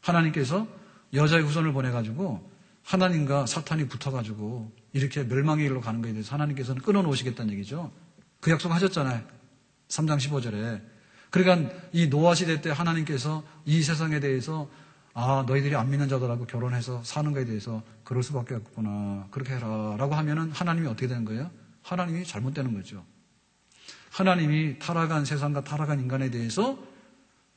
하나님께서 여자의 후손을 보내가지고 하나님과 사탄이 붙어가지고 이렇게 멸망의 길로 가는 것에 대해서 하나님께서는 끊어놓으시겠다는 얘기죠. 그 약속 하셨잖아요. 3장 15절에. 그러니까 이 노아 시대 때 하나님께서 이 세상에 대해서 너희들이 안 믿는 자들하고 결혼해서 사는 것에 대해서 그럴 수밖에 없구나. 그렇게 해라. 라고 하면은 하나님이 어떻게 되는 거예요? 하나님이 잘못되는 거죠. 하나님이 타락한 세상과 타락한 인간에 대해서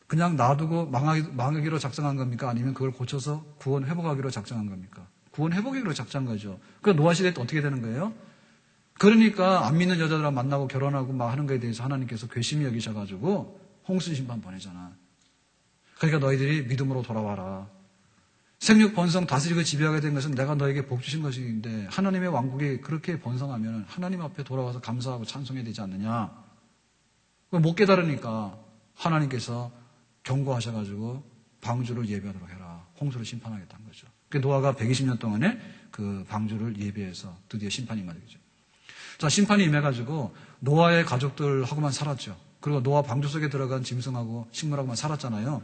그냥 놔두고 망하기로 작정한 겁니까? 아니면 그걸 고쳐서 구원 회복하기로 작정한 겁니까? 구원 회복하기로 작정한 거죠. 그러니까 노아 시대 때 어떻게 되는 거예요? 그러니까 안 믿는 여자들하고 만나고 결혼하고 막 하는 것에 대해서 하나님께서 괘씸히 여기셔가지고 홍수 심판 보내잖아. 그러니까 너희들이 믿음으로 돌아와라. 생육 번성 다스리고 지배하게 된 것은 내가 너에게 복 주신 것인데 하나님의 왕국이 그렇게 번성하면 하나님 앞에 돌아와서 감사하고 찬송해야 되지 않느냐. 못 깨달으니까 하나님께서 경고하셔가지고 방주를 예배하도록 해라. 홍수를 심판하겠다는 거죠. 그 노아가 120년 동안에 그 방주를 예배해서 드디어 심판이 임하죠. 자, 심판이 임해가지고 노아의 가족들하고만 살았죠. 그리고 노아 방주 속에 들어간 짐승하고 식물하고만 살았잖아요.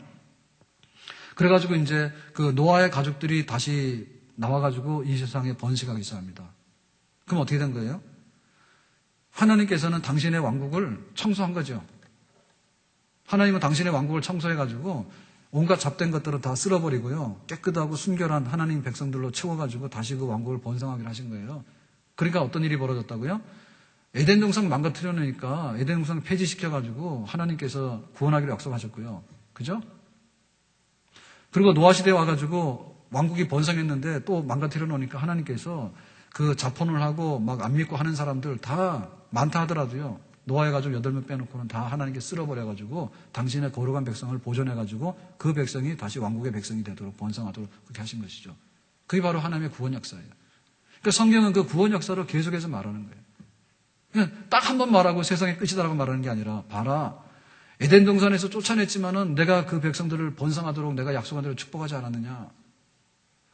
그래가지고 이제 그 노아의 가족들이 다시 나와가지고 이 세상에 번식하기 시작합니다. 그럼 어떻게 된 거예요? 하나님께서는 당신의 왕국을 청소한 거죠. 하나님은 당신의 왕국을 청소해가지고 온갖 잡된 것들을 다 쓸어버리고요. 깨끗하고 순결한 하나님 백성들로 채워가지고 다시 그 왕국을 번성하기로 하신 거예요. 그러니까 어떤 일이 벌어졌다고요? 에덴 동산 망가뜨려 놓으니까 에덴 동산 폐지시켜가지고 하나님께서 구원하기로 약속하셨고요. 그죠? 그리고 노아 시대에 와가지고 왕국이 번성했는데 또 망가뜨려 놓으니까 하나님께서 그 자폰을 하고 막 안 믿고 하는 사람들 다 많다 하더라도요. 노아의 가족 8명 빼놓고는 다 하나님께 쓸어버려가지고 당신의 거룩한 백성을 보존해가지고 그 백성이 다시 왕국의 백성이 되도록 번성하도록 그렇게 하신 것이죠. 그게 바로 하나님의 구원 역사예요. 그러니까 성경은 그 구원 역사로 계속해서 말하는 거예요. 그냥 딱 한 번 말하고 세상의 끝이다라고 말하는 게 아니라 봐라. 에덴 동산에서 쫓아냈지만은 내가 그 백성들을 번성하도록 내가 약속한 대로 축복하지 않았느냐.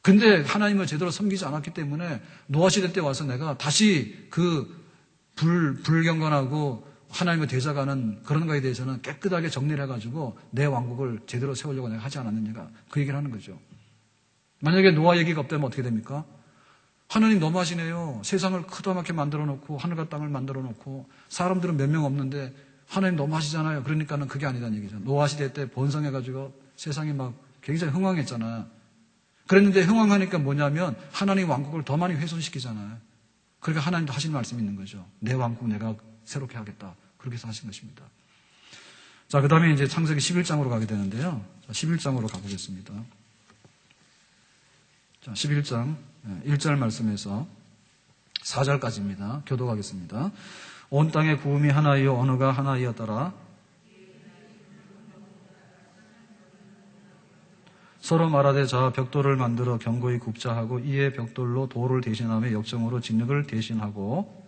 근데 하나님을 제대로 섬기지 않았기 때문에 노아 시대 때 와서 내가 다시 그 불경건하고 하나님을 대적하는 그런 거에 대해서는 깨끗하게 정리를 해가지고 내 왕국을 제대로 세우려고 내가 하지 않았느냐가 그 얘기를 하는 거죠. 만약에 노아 얘기가 없다면 어떻게 됩니까? 하나님 너무하시네요. 세상을 크다랗게 만들어 놓고 하늘과 땅을 만들어 놓고 사람들은 몇 명 없는데 하나님 너무하시잖아요. 그러니까는 그게 아니다는 얘기죠. 노아 시대 때 번성해가지고 세상이 막 굉장히 흥왕했잖아요. 그랬는데 흥왕하니까 뭐냐면 하나님 왕국을 더 많이 훼손시키잖아요. 그러니까 하나님도 하신 말씀이 있는 거죠. 내 왕국 내가 새롭게 하겠다. 그렇게 해서 하신 것입니다. 자, 그 다음에 이제 창세기 11장으로 가게 되는데요. 자, 11장으로 가보겠습니다. 자, 11장 1절 말씀에서 4절까지입니다. 교독하겠습니다. 온 땅의 구음이 하나이요 언어가 하나이었더라. 서로 말하되 자 벽돌을 만들어 견고히 굽자 하고 이에 벽돌로 돌을 대신하며 역정으로 진흙을 대신하고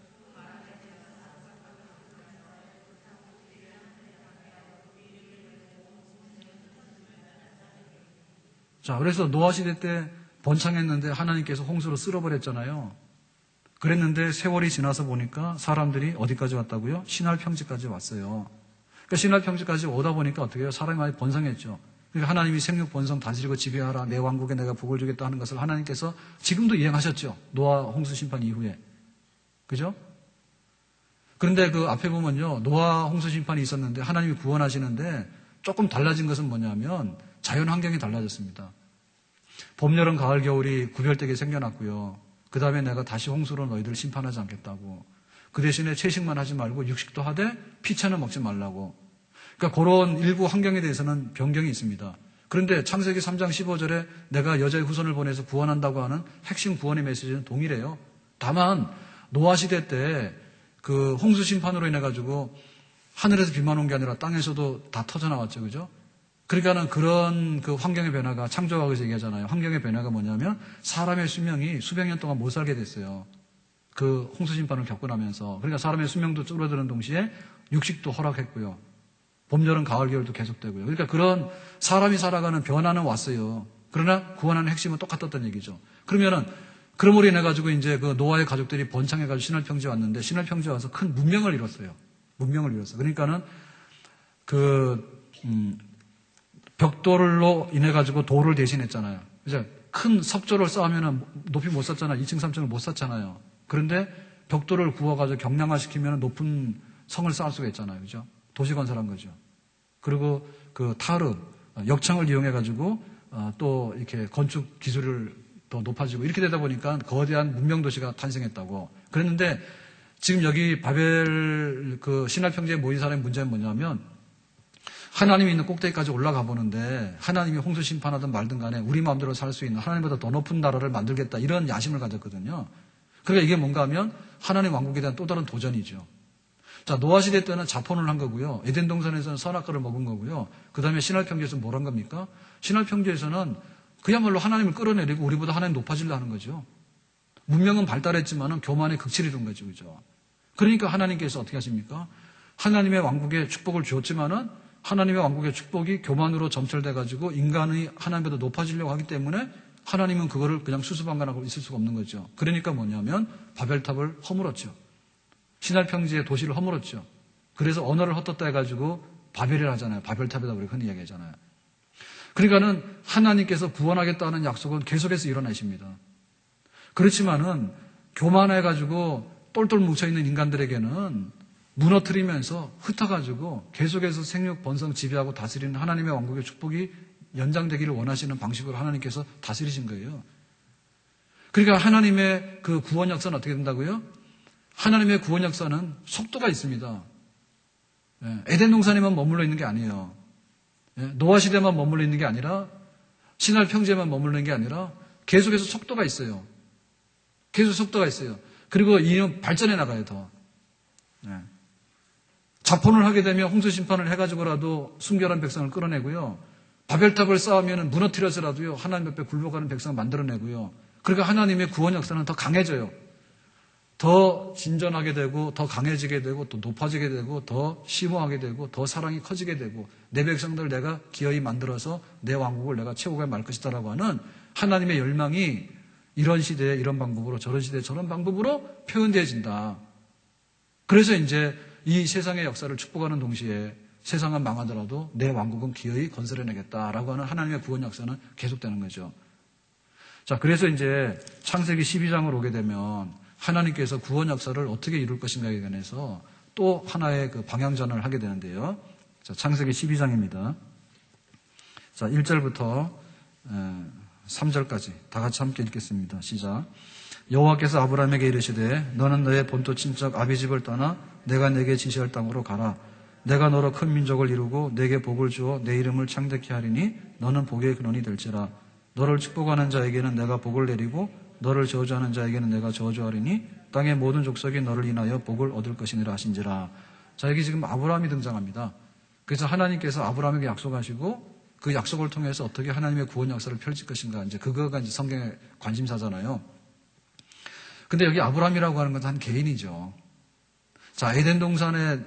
자 그래서 노아 시대 때 번창했는데 하나님께서 홍수로 쓸어버렸잖아요. 그랬는데 세월이 지나서 보니까 사람들이 어디까지 왔다고요? 신할 평지까지 왔어요. 그러니까 신할 평지까지 오다 보니까 어떻게 해요? 사람이 많이 번성했죠. 그러니까 하나님이 생육 번성 다스리고 지배하라 내 왕국에 내가 복을 주겠다 하는 것을 하나님께서 지금도 이행하셨죠. 노아 홍수 심판 이후에. 그죠? 그런데 그 앞에 보면요. 노아 홍수 심판이 있었는데 하나님이 구원하시는데 조금 달라진 것은 뭐냐면 자연 환경이 달라졌습니다. 봄, 여름, 가을, 겨울이 구별되게 생겨났고요. 그 다음에 내가 다시 홍수로 너희들 심판하지 않겠다고. 그 대신에 채식만 하지 말고 육식도 하되 피채는 먹지 말라고. 그러니까 그런 일부 환경에 대해서는 변경이 있습니다. 그런데 창세기 3장 15절에 내가 여자의 후손을 보내서 구원한다고 하는 핵심 구원의 메시지는 동일해요. 다만 노아 시대 때 그 홍수 심판으로 인해 가지고 하늘에서 비만 온 게 아니라 땅에서도 다 터져 나왔죠, 그죠? 그러니까는 그런 그 환경의 변화가 창조학에서 얘기하잖아요. 환경의 변화가 뭐냐면 사람의 수명이 수백 년 동안 못 살게 됐어요. 그 홍수 심판을 겪고 나면서. 그러니까 사람의 수명도 줄어드는 동시에 육식도 허락했고요. 봄, 여름, 가을, 겨울도 계속되고요. 그러니까 그런 사람이 살아가는 변화는 왔어요. 그러나 구원하는 핵심은 똑같았던 얘기죠. 그러므로 인해 가지고 이제 그 노아의 가족들이 번창해 가지고 신할 평지에 왔는데 신할 평지에 와서 큰 문명을 이뤘어요. 문명을 이뤘어요. 그러니까는 벽돌로 인해 가지고 돌을 대신했잖아요. 이제 큰 석조를 쌓으면 높이 못 쌓잖아요. 2층, 3층을 못 쌓잖아요. 그런데 벽돌을 구워가지고 경량화시키면 높은 성을 쌓을 수가 있잖아요. 그죠? 도시 건설한 거죠. 그리고 그 타르, 역창을 이용해가지고 또 이렇게 건축 기술을 더 높아지고 이렇게 되다 보니까 거대한 문명 도시가 탄생했다고. 그랬는데 지금 여기 바벨 그 신할 평지에 모인 사람의 문제는 뭐냐면 하나님이 있는 꼭대기까지 올라가 보는데 하나님이 홍수 심판하든 말든 간에 우리 마음대로 살 수 있는 하나님보다 더 높은 나라를 만들겠다 이런 야심을 가졌거든요. 그러니까 이게 뭔가 하면 하나님 왕국에 대한 또 다른 도전이죠. 자, 노아 시대 때는 자폰을 한 거고요. 에덴 동산에서는 선악과를 먹은 거고요. 그 다음에 신할 평지에서는 뭘 한 겁니까? 신할 평지에서는 그야말로 하나님을 끌어내리고 우리보다 하나님 높아지려 하는 거죠. 문명은 발달했지만은 교만의 극치를 이룬 거죠. 그죠? 그러니까 하나님께서 어떻게 하십니까? 하나님의 왕국에 축복을 주었지만은 하나님의 왕국의 축복이 교만으로 점철돼가지고 인간이 하나님보다 높아지려고 하기 때문에 하나님은 그거를 그냥 수수방관하고 있을 수가 없는 거죠. 그러니까 뭐냐면 바벨탑을 허물었죠. 신할 평지의 도시를 허물었죠. 그래서 언어를 헛떴다 해가지고 바벨이라 하잖아요. 바벨탑이라고 우리 흔히 이야기하잖아요. 그러니까는 하나님께서 구원하겠다는 약속은 계속해서 일어나십니다. 그렇지만은 교만해가지고 똘똘 뭉쳐있는 인간들에게는 무너뜨리면서 흩어가지고 계속해서 생육, 번성, 지배하고 다스리는 하나님의 왕국의 축복이 연장되기를 원하시는 방식으로 하나님께서 다스리신 거예요. 그러니까 하나님의 그 구원 역사는 어떻게 된다고요? 하나님의 구원 역사는 속도가 있습니다. 에덴 동산에만 머물러 있는 게 아니에요. 노아 시대만 머물러 있는 게 아니라 신할 평지에만 머물러 있는 게 아니라 계속해서 속도가 있어요. 계속 속도가 있어요. 그리고 이 발전해 나가요, 더. 자폰을 하게 되면 홍수 심판을 해가지고라도 순결한 백성을 끌어내고요. 바벨탑을 쌓으면 무너뜨려서라도요. 하나님 앞에 굴복하는 백성을 만들어내고요. 그러니까 하나님의 구원 역사는 더 강해져요. 더 진전하게 되고 더 강해지게 되고 또 높아지게 되고 더 심오하게 되고 더 사랑이 커지게 되고 내 백성들 내가 기어이 만들어서 내 왕국을 내가 채우게 말 것이다라고 하는 하나님의 열망이 이런 시대에 이런 방법으로 저런 시대에 저런 방법으로 표현되어진다. 그래서 이제 이 세상의 역사를 축복하는 동시에 세상은 망하더라도 내 왕국은 기어이 건설해내겠다라고 하는 하나님의 구원 역사는 계속되는 거죠. 자, 그래서 이제 창세기 12장을 오게 되면 하나님께서 구원 역사를 어떻게 이룰 것인가에 관해서 또 하나의 그 방향전을 하게 되는데요. 자, 창세기 12장입니다. 자, 1절부터 3절까지 다 같이 함께 읽겠습니다. 시작. 여호와께서 아브라함에게 이르시되 너는 너의 본토 친척 아비 집을 떠나 내가 내게 지시할 땅으로 가라. 내가 너로 큰 민족을 이루고 내게 복을 주어 내 이름을 창대케 하리니 너는 복의 근원이 될지라. 너를 축복하는 자에게는 내가 복을 내리고 너를 저주하는 자에게는 내가 저주하리니 땅의 모든 족속이 너를 인하여 복을 얻을 것이니라 하신지라. 자, 여기 지금 아브라함이 등장합니다. 그래서 하나님께서 아브라함에게 약속하시고 그 약속을 통해서 어떻게 하나님의 구원 역사를 펼칠 것인가, 이제 그거가 이제 성경의 관심사잖아요. 근데 여기 아브라함이라고 하는 건 한 개인이죠. 자, 에덴 동산에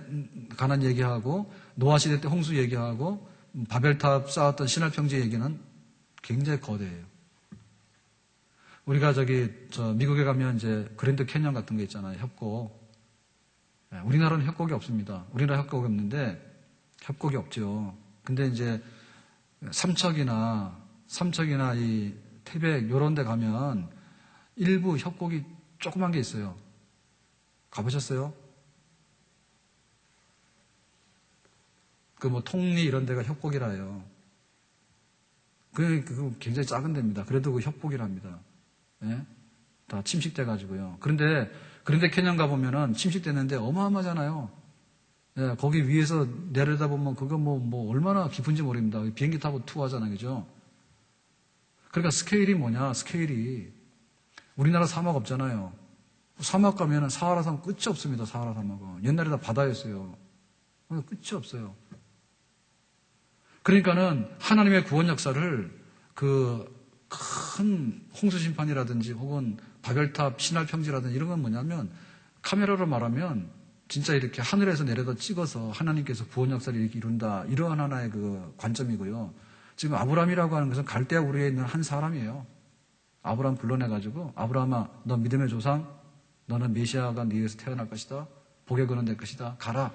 관한 얘기하고 노아 시대 때 홍수 얘기하고 바벨탑 쌓았던 신할 평지 얘기는 굉장히 거대해요. 우리가 미국에 가면 이제 그랜드 캐년 같은 거 있잖아요. 협곡. 우리나라는 협곡이 없습니다. 우리나라 협곡이 없는데 협곡이 없죠. 근데 이제 삼척이나 이 태백 요런 데 가면 일부 협곡이 조그만 게 있어요. 가보셨어요? 통리 이런 데가 협곡이라 해요. 그거 굉장히 작은 데입니다. 그래도 그 협곡이랍니다. 예? 다 침식돼가지고요. 그런데 캐년 가보면은 침식됐는데 어마어마하잖아요. 예, 거기 위에서 내려다보면 그거 얼마나 깊은지 모릅니다. 비행기 타고 투어하잖아요. 그죠? 그러니까 스케일이 뭐냐, 스케일이. 우리나라 사막 없잖아요. 사막 가면은 사하라 사막 끝이 없습니다. 사하라 사막은. 옛날에 다 바다였어요. 끝이 없어요. 그러니까는 하나님의 구원 역사를 큰 홍수 심판이라든지 혹은 바벨탑 신할 평지라든지 이런 건 뭐냐면 카메라로 말하면 진짜 이렇게 하늘에서 내려다 찍어서 하나님께서 구원 역사를 이렇게 이룬다. 이러한 하나의 그 관점이고요. 지금 아브라함이라고 하는 것은 갈대아 우리에 있는 한 사람이에요. 아브라함 불러내가지고 아브라함아 너 믿음의 조상 너는 메시아가 네에서 태어날 것이다. 복의 근원 될 것이다. 가라.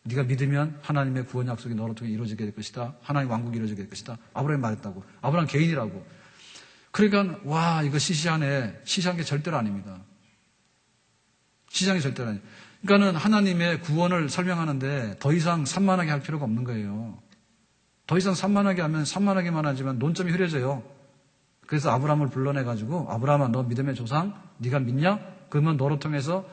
네가 믿으면 하나님의 구원 약속이 너로 통해 이루어지게 될 것이다. 하나님의 왕국이 이루어지게 될 것이다. 아브라함이 말했다고. 아브라함 개인이라고. 그러니까 와 이거 시시하네. 시시한 게 절대로 아닙니다. 시시한 게 절대로 아니에요. 그러니까는 하나님의 구원을 설명하는데 더 이상 산만하게 할 필요가 없는 거예요. 더 이상 산만하게 하면 산만하게만 하지만 논점이 흐려져요. 그래서 아브라함을 불러내가지고 아브라함아 너 믿음의 조상 네가 믿냐? 그러면 너로 통해서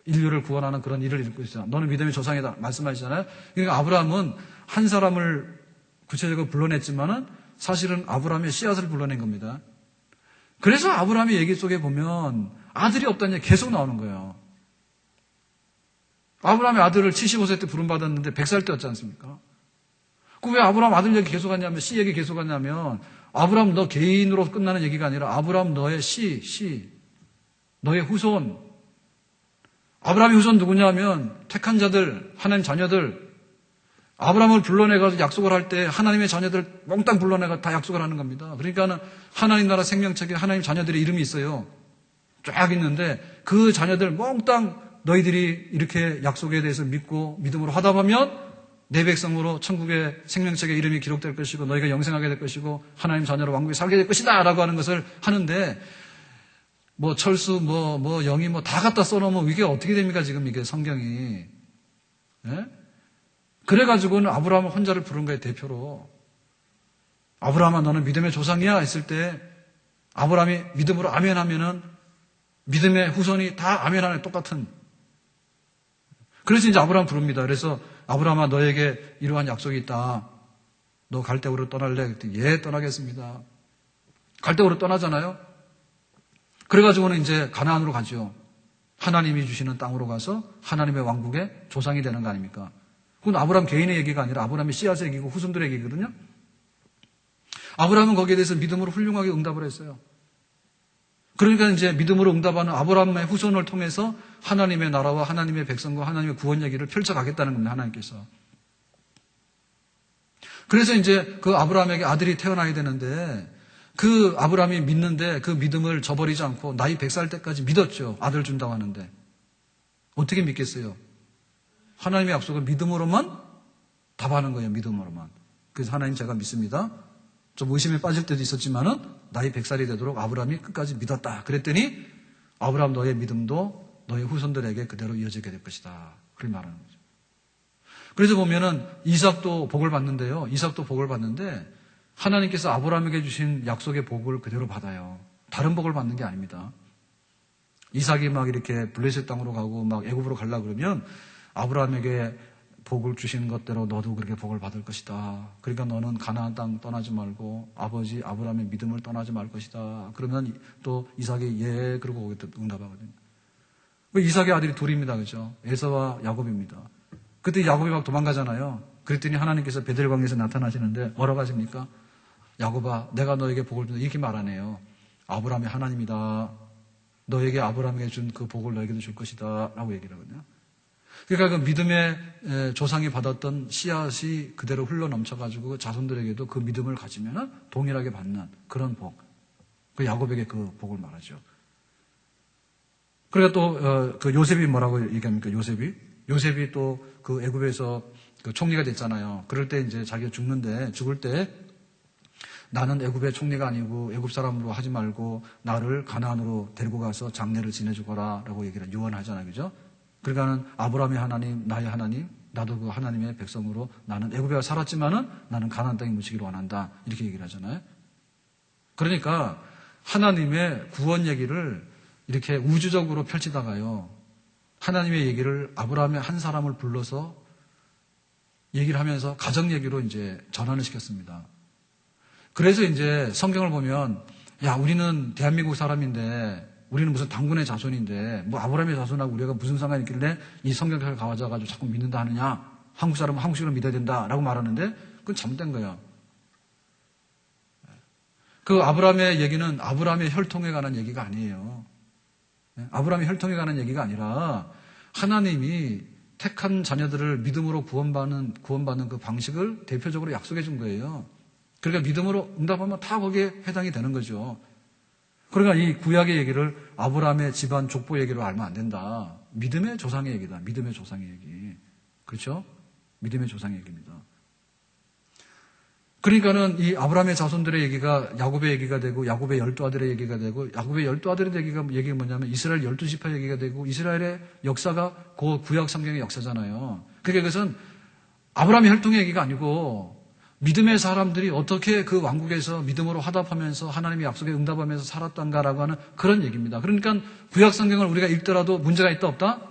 인류를 구원하는 그런 일을 일으키고 있어. 너는 믿음의 조상이다. 말씀하시잖아요. 그러니까 아브라함은 한 사람을 구체적으로 불러냈지만은 사실은 아브라함의 씨앗을 불러낸 겁니다. 그래서 아브라함의 얘기 속에 보면 아들이 없다는 얘기 계속 나오는 거예요. 아브라함의 아들을 75세 때 부름받았는데 100살 때였지 않습니까? 그 왜 아브라함 아들 얘기 계속 하냐면, 씨 얘기 계속 하냐면, 아브라함 너 개인으로 끝나는 얘기가 아니라 아브라함 너의 너의 후손. 아브라함의 후손 누구냐면 택한 자들, 하나님 자녀들. 아브라함을 불러내가지고 약속을 할 때 하나님의 자녀들 몽땅 불러내가 다 약속을 하는 겁니다. 그러니까는 하나님 나라 생명책에 하나님 자녀들의 이름이 있어요. 쫙 있는데 그 자녀들 몽땅 너희들이 이렇게 약속에 대해서 믿고 믿음으로 하다 보면 내 백성으로 천국의 생명책에 이름이 기록될 것이고 너희가 영생하게 될 것이고 하나님 자녀로 왕국에 살게 될 것이다 라고 하는 것을 하는데 철수 영이 다 갖다 써놓으면 이게 어떻게 됩니까 지금 이게 성경이. 예? 그래가지고는 아브라함 혼자를 부른 거예요 대표로. 아브라함아 너는 믿음의 조상이야 했을 때 아브라함이 믿음으로 아멘 하면은 믿음의 후손이 다 아멘 하는 똑같은. 그래서 이제 아브라함 부릅니다. 그래서 아브라함아 너에게 이러한 약속이 있다. 너 갈대우로 떠날래? 그랬더니 예 떠나겠습니다. 갈대우로 떠나잖아요. 그래가지고는 이제 가나안으로 가죠. 하나님이 주시는 땅으로 가서 하나님의 왕국의 조상이 되는 거 아닙니까? 그건 아브라함 개인의 얘기가 아니라 아브라함의 씨앗의 얘기고 후손들의 얘기거든요. 아브라함은 거기에 대해서 믿음으로 훌륭하게 응답을 했어요. 그러니까 이제 믿음으로 응답하는 아브라함의 후손을 통해서 하나님의 나라와 하나님의 백성과 하나님의 구원 얘기를 펼쳐가겠다는 겁니다. 하나님께서. 그래서 이제 그 아브라함에게 아들이 태어나야 되는데 그 아브라함이 믿는데 그 믿음을 저버리지 않고 나이 100살 때까지 믿었죠. 아들 준다고 하는데. 어떻게 믿겠어요? 하나님의 약속을 믿음으로만 답하는 거예요. 믿음으로만. 그래서 하나님 제가 믿습니다. 좀 의심에 빠질 때도 있었지만은 나이 100살이 되도록 아브라함이 끝까지 믿었다. 그랬더니 아브라함 너의 믿음도 너의 후손들에게 그대로 이어지게 될 것이다. 그렇게 말하는 거죠. 그래서 보면은 이삭도 복을 받는데요. 이삭도 복을 받는데 하나님께서 아브라함에게 주신 약속의 복을 그대로 받아요. 다른 복을 받는 게 아닙니다. 이삭이 막 이렇게 블레셋 땅으로 가고 막 애굽으로 가려고 그러면 아브라함에게 복을 주시는 것대로 너도 그렇게 복을 받을 것이다. 그러니까 너는 가나안 땅 떠나지 말고 아버지 아브라함의 믿음을 떠나지 말 것이다. 그러면 또 이삭이 예 그러고 거기에 응답하거든요. 이삭의 아들이 둘입니다. 그죠? 에서와 야곱입니다. 그때 야곱이 막 도망가잖아요. 그랬더니 하나님께서 베델강에서 나타나시는데 뭐라고 하십니까? 야곱아 내가 너에게 복을 준다. 이렇게 말하네요. 아브라함의 하나님이다. 너에게 아브라함에게 준 그 복을 너에게도 줄 것이다. 라고 얘기를 하거든요. 그러니까 그 믿음의 조상이 받았던 씨앗이 그대로 흘러 넘쳐가지고 자손들에게도 그 믿음을 가지면 동일하게 받는 그런 복. 그 야곱에게 그 복을 말하죠. 그러니까 또 그 요셉이 뭐라고 얘기합니까? 요셉이 또 그 애굽에서 그 총리가 됐잖아요. 그럴 때 이제 자기가 죽을 때 나는 애굽의 총리가 아니고 애굽 사람으로 하지 말고 나를 가나안으로 데리고 가서 장례를 지내주거라라고 얘기를 유언하잖아요, 그죠? 그러니까는 아브라함의 하나님, 나의 하나님, 나도 그 하나님의 백성으로 나는 애굽에 살았지만은 나는 가나안 땅에 묻히기를 원한다 이렇게 얘기를 하잖아요. 그러니까 하나님의 구원 얘기를 이렇게 우주적으로 펼치다가요. 하나님의 얘기를 아브라함의 한 사람을 불러서 얘기를 하면서 가정 얘기로 이제 전환을 시켰습니다. 그래서 이제 성경을 보면 야 우리는 대한민국 사람인데 우리는 무슨 당군의 자손인데 뭐 아브라함의 자손하고 우리가 무슨 상관이 있길래 이 성경을 가져가지고 자꾸 믿는다 하느냐. 한국 사람은 한국식으로 믿어야 된다라고 말하는데 그건 잘못된 거예요. 그 아브라함의 얘기는 아브라함의 혈통에 관한 얘기가 아니에요. 아브라함의 혈통에 관한 얘기가 아니라 하나님이 택한 자녀들을 믿음으로 구원받는 그 방식을 대표적으로 약속해 준 거예요. 그러니까 믿음으로 응답하면 다 거기에 해당이 되는 거죠. 그러니까 이 구약의 얘기를 아브라함의 집안 족보 얘기로 알면 안 된다. 믿음의 조상의 얘기다. 믿음의 조상의 얘기. 그렇죠? 믿음의 조상의 얘기입니다. 그러니까는 이 아브라함의 자손들의 얘기가 야곱의 얘기가 되고 야곱의 12아들의 얘기가 되고 야곱의 12아들의 얘기가 뭐냐면 이스라엘 12지파 얘기가 되고 이스라엘의 역사가 그 구약 성경의 역사잖아요. 그러니까 그것은 아브라함의 혈통의 얘기가 아니고 믿음의 사람들이 어떻게 그 왕국에서 믿음으로 화답하면서 하나님의 약속에 응답하면서 살았던가라고 하는 그런 얘기입니다. 그러니까 구약 성경을 우리가 읽더라도 문제가 있다 없다?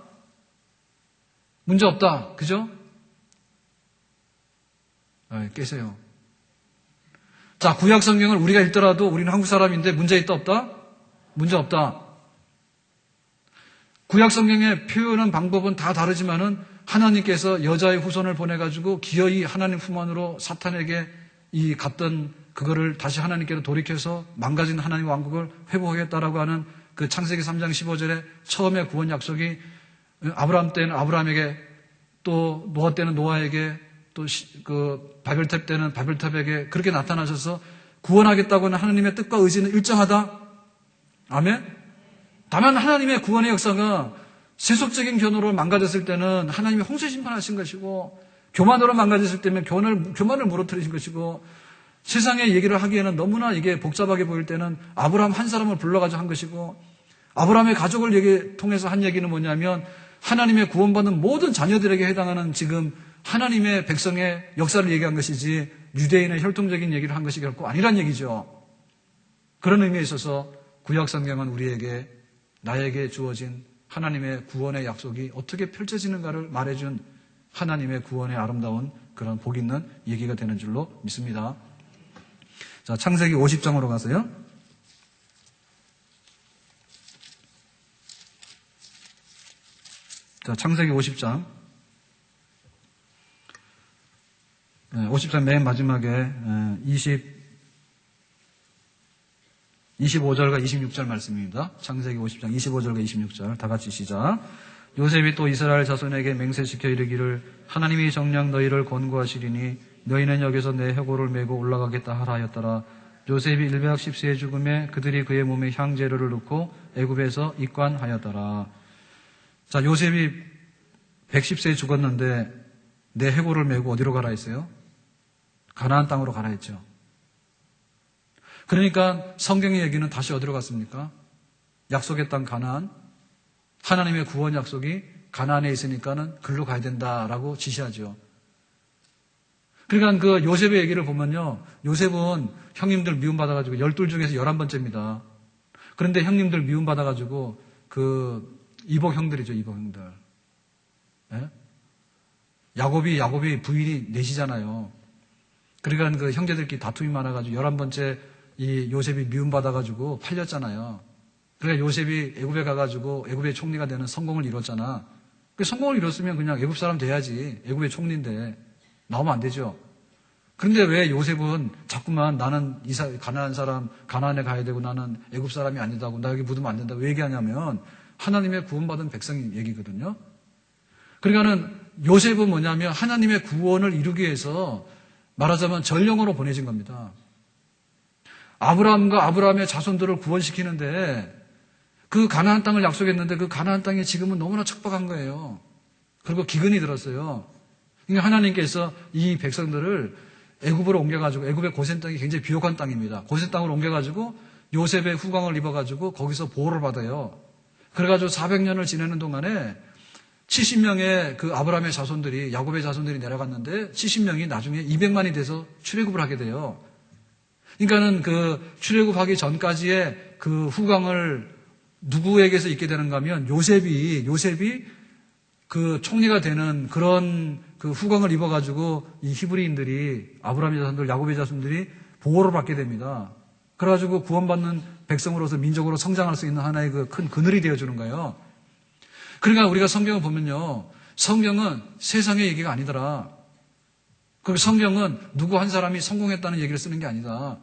문제 없다. 그죠? 깨세요. 자, 구약 성경을 우리가 읽더라도 우리는 한국 사람인데 문제 있다 없다? 문제 없다. 구약 성경의 표현은 방법은 다 다르지만은 하나님께서 여자의 후손을 보내가지고 기어이 하나님 품 안으로 사탄에게 이 갔던 그거를 다시 하나님께로 돌이켜서 망가진 하나님 왕국을 회복하겠다라고 하는 그 창세기 3장 15절에 처음에 구원 약속이 아브라함 때는 아브라함에게 또 노아 때는 노아에게 또 그 바벨탑 때는 바벨탑에게 그렇게 나타나셔서 구원하겠다고 하는 하나님의 뜻과 의지는 일정하다. 아멘? 다만 하나님의 구원의 역사가 세속적인 견으로 망가졌을 때는 하나님이 홍수 심판하신 것이고 교만으로 망가졌을 때는 교만을 무너뜨리신 것이고 세상의 얘기를 하기에는 너무나 이게 복잡하게 보일 때는 아브라함 한 사람을 불러가지고 한 것이고 아브라함의 가족을 통해서 한 얘기는 뭐냐면 하나님의 구원받는 모든 자녀들에게 해당하는 지금 하나님의 백성의 역사를 얘기한 것이지 유대인의 혈통적인 얘기를 한 것이 결코 아니란 얘기죠. 그런 의미에 있어서 구약 성경은 우리에게 나에게 주어진 하나님의 구원의 약속이 어떻게 펼쳐지는가를 말해준 하나님의 구원의 아름다운 그런 복 있는 얘기가 되는 줄로 믿습니다. 자, 창세기 50장으로 가세요. 자, 창세기 50장. 50장 맨 마지막에 25절과 26절 말씀입니다. 창세기 50장 25절과 26절 다 같이 시작. 요셉이 또 이스라엘 자손에게 맹세시켜 이르기를 하나님이 정녕 너희를 권고하시리니 너희는 여기서 내 해골을 메고 올라가겠다 하라 하였더라. 요셉이 110세에 죽음에 그들이 그의 몸에 향재료를 넣고 애굽에서 입관하였더라. 자, 요셉이 110세에 죽었는데 내 해골을 메고 어디로 가라 했어요? 가나안 땅으로 가라 했죠. 그러니까 성경의 얘기는 다시 어디로 갔습니까? 약속의 땅 가나안. 하나님의 구원 약속이 가나안에 있으니까는 글로 가야 된다라고 지시하죠. 그러니까 그 요셉의 얘기를 보면요. 요셉은 형님들 미움받아가지고 12 중에서 11번째입니다. 그런데 형님들 미움받아가지고 그 이복 형들이죠, 이복 형들. 예? 야곱이 부인이 넷이잖아요. 그러니까 그 형제들끼리 다툼이 많아가지고 11번째 이 요셉이 미움받아가지고 팔렸잖아요. 그러니까 요셉이 애굽에 가가지고 애굽의 총리가 되는 성공을 이뤘잖아. 그 성공을 이뤘으면 그냥 애굽 사람 돼야지. 애굽의 총리인데 나오면 안 되죠. 그런데 왜 요셉은 자꾸만 나는 가나안 사람, 가나안에 가야 되고 나는 애굽 사람이 아니다고 나 여기 묻으면 안 된다고 왜 얘기하냐면 하나님의 구원받은 백성 얘기거든요. 그러니까는 요셉은 뭐냐면 하나님의 구원을 이루기 위해서 말하자면 전령으로 보내진 겁니다. 아브라함과 아브라함의 자손들을 구원시키는데 그 가나안 땅을 약속했는데 그 가나안 땅이 지금은 너무나 척박한 거예요. 그리고 기근이 들었어요. 그러니까 하나님께서 이 백성들을 애굽으로 옮겨가지고 애굽의 고센 땅이 굉장히 비옥한 땅입니다. 고센 땅으로 옮겨가지고 요셉의 후광을 입어가지고 거기서 보호를 받아요. 그래가지고 400년을 지내는 동안에 70명의 그 아브라함의 자손들이 야곱의 자손들이 내려갔는데 70명이 나중에 200만이 돼서 출애굽을 하게 돼요. 그러니까는 그 출애굽하기 전까지의 그 후광을 누구에게서 입게 되는가 하면 요셉이 그 총리가 되는 그런 그 후광을 입어가지고 이 히브리인들이 아브라함의 자손들, 야곱의 자손들이 보호를 받게 됩니다. 그래가지고 구원받는 백성으로서 민족으로 성장할 수 있는 하나의 그 큰 그늘이 되어주는 거예요. 그러니까 우리가 성경을 보면요. 성경은 세상의 얘기가 아니더라. 그리고 성경은 누구 한 사람이 성공했다는 얘기를 쓰는 게 아니다.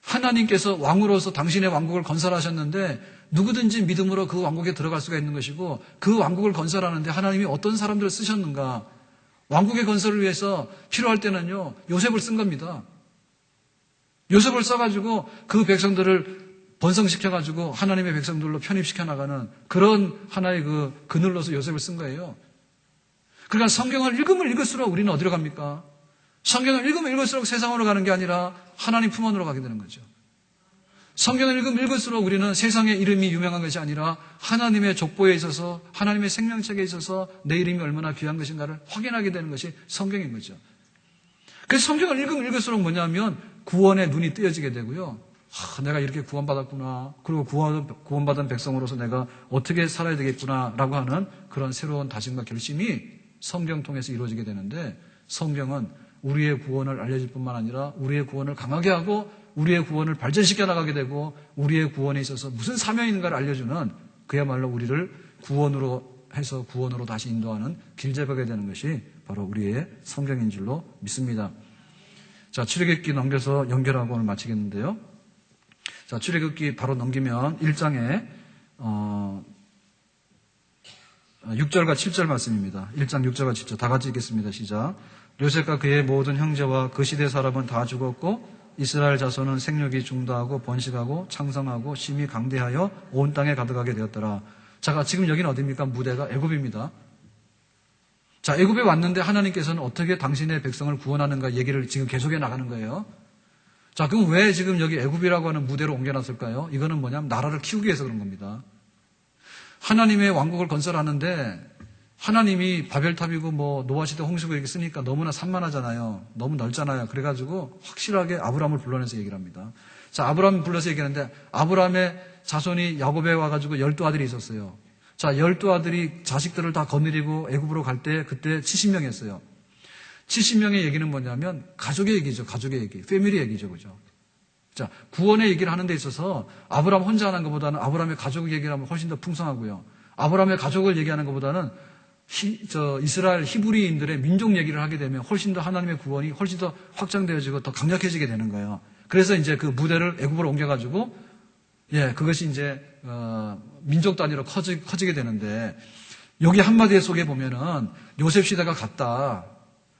하나님께서 왕으로서 당신의 왕국을 건설하셨는데 누구든지 믿음으로 그 왕국에 들어갈 수가 있는 것이고 그 왕국을 건설하는데 하나님이 어떤 사람들을 쓰셨는가. 왕국의 건설을 위해서 필요할 때는요. 요셉을 쓴 겁니다. 요셉을 써가지고 그 백성들을 번성시켜가지고 하나님의 백성들로 편입시켜 나가는 그런 하나의 그 그늘로서 요셉을 쓴 거예요. 그러니까 성경을 읽으면 읽을수록 우리는 어디로 갑니까? 성경을 읽으면 읽을수록 세상으로 가는 게 아니라 하나님 품 안으로 가게 되는 거죠. 성경을 읽으면 읽을수록 우리는 세상의 이름이 유명한 것이 아니라 하나님의 족보에 있어서 하나님의 생명책에 있어서 내 이름이 얼마나 귀한 것인가를 확인하게 되는 것이 성경인 거죠. 그래서 성경을 읽으면 읽을수록 뭐냐면 구원의 눈이 뜨여지게 되고요. 내가 이렇게 구원받았구나. 그리고 구원받은 백성으로서 내가 어떻게 살아야 되겠구나라고 하는 그런 새로운 다짐과 결심이 성경 통해서 이루어지게 되는데 성경은 우리의 구원을 알려줄 뿐만 아니라 우리의 구원을 강하게 하고 우리의 구원을 발전시켜 나가게 되고 우리의 구원에 있어서 무슨 사명이 있는가를 알려주는 그야말로 우리를 구원으로 해서 구원으로 다시 인도하는 길잡이가 되는 것이 바로 우리의 성경인 줄로 믿습니다. 자, 출애굽기 넘겨서 연결하고 오늘 마치겠는데요. 자, 출애굽기 바로 넘기면 1장에 6절과 7절 말씀입니다. 1장 6절과 7절 다 같이 읽겠습니다. 시작. 요셉과 그의 모든 형제와 그 시대 사람은 다 죽었고 이스라엘 자손은 생육이 중다하고 번식하고 창성하고 심히 강대하여 온 땅에 가득하게 되었더라. 자, 지금 여기는 어디입니까? 무대가 애굽입니다. 자, 애굽에 왔는데 하나님께서는 어떻게 당신의 백성을 구원하는가 얘기를 지금 계속해 나가는 거예요. 자, 그럼 왜 지금 여기 애굽이라고 하는 무대로 옮겨놨을까요? 이거는 뭐냐면 나라를 키우기 위해서 그런 겁니다. 하나님의 왕국을 건설하는데 하나님이 바벨탑이고 뭐 노아시대 홍수고 이렇게 쓰니까 너무나 산만하잖아요. 너무 넓잖아요. 그래가지고 확실하게 아브라함을 불러내서 얘기를 합니다. 자, 아브라함을 불러서 얘기하는데 아브라함의 자손이 야곱에 와가지고 12아들이 있었어요. 자, 12아들이 자식들을 다 거느리고 애굽으로 갈 때 그때 70명이었어요. 70명의 얘기는 뭐냐면 가족의 얘기죠. 가족의 얘기. 패밀리 얘기죠. 그죠? 자, 구원의 얘기를 하는 데 있어서 아브라함 혼자 하는 것보다는 아브라함의 가족 얘기를 하면 훨씬 더 풍성하고요. 아브라함의 가족을 얘기하는 것보다는 이스라엘 히브리인들의 민족 얘기를 하게 되면 훨씬 더 하나님의 구원이 훨씬 더 확장되어지고 더 강력해지게 되는 거예요. 그래서 이제 그 무대를 애굽으로 옮겨가지고 그것이 이제 민족 단위로 커지게 되는데, 여기 한마디에 속에 보면은 요셉 시대가 갔다.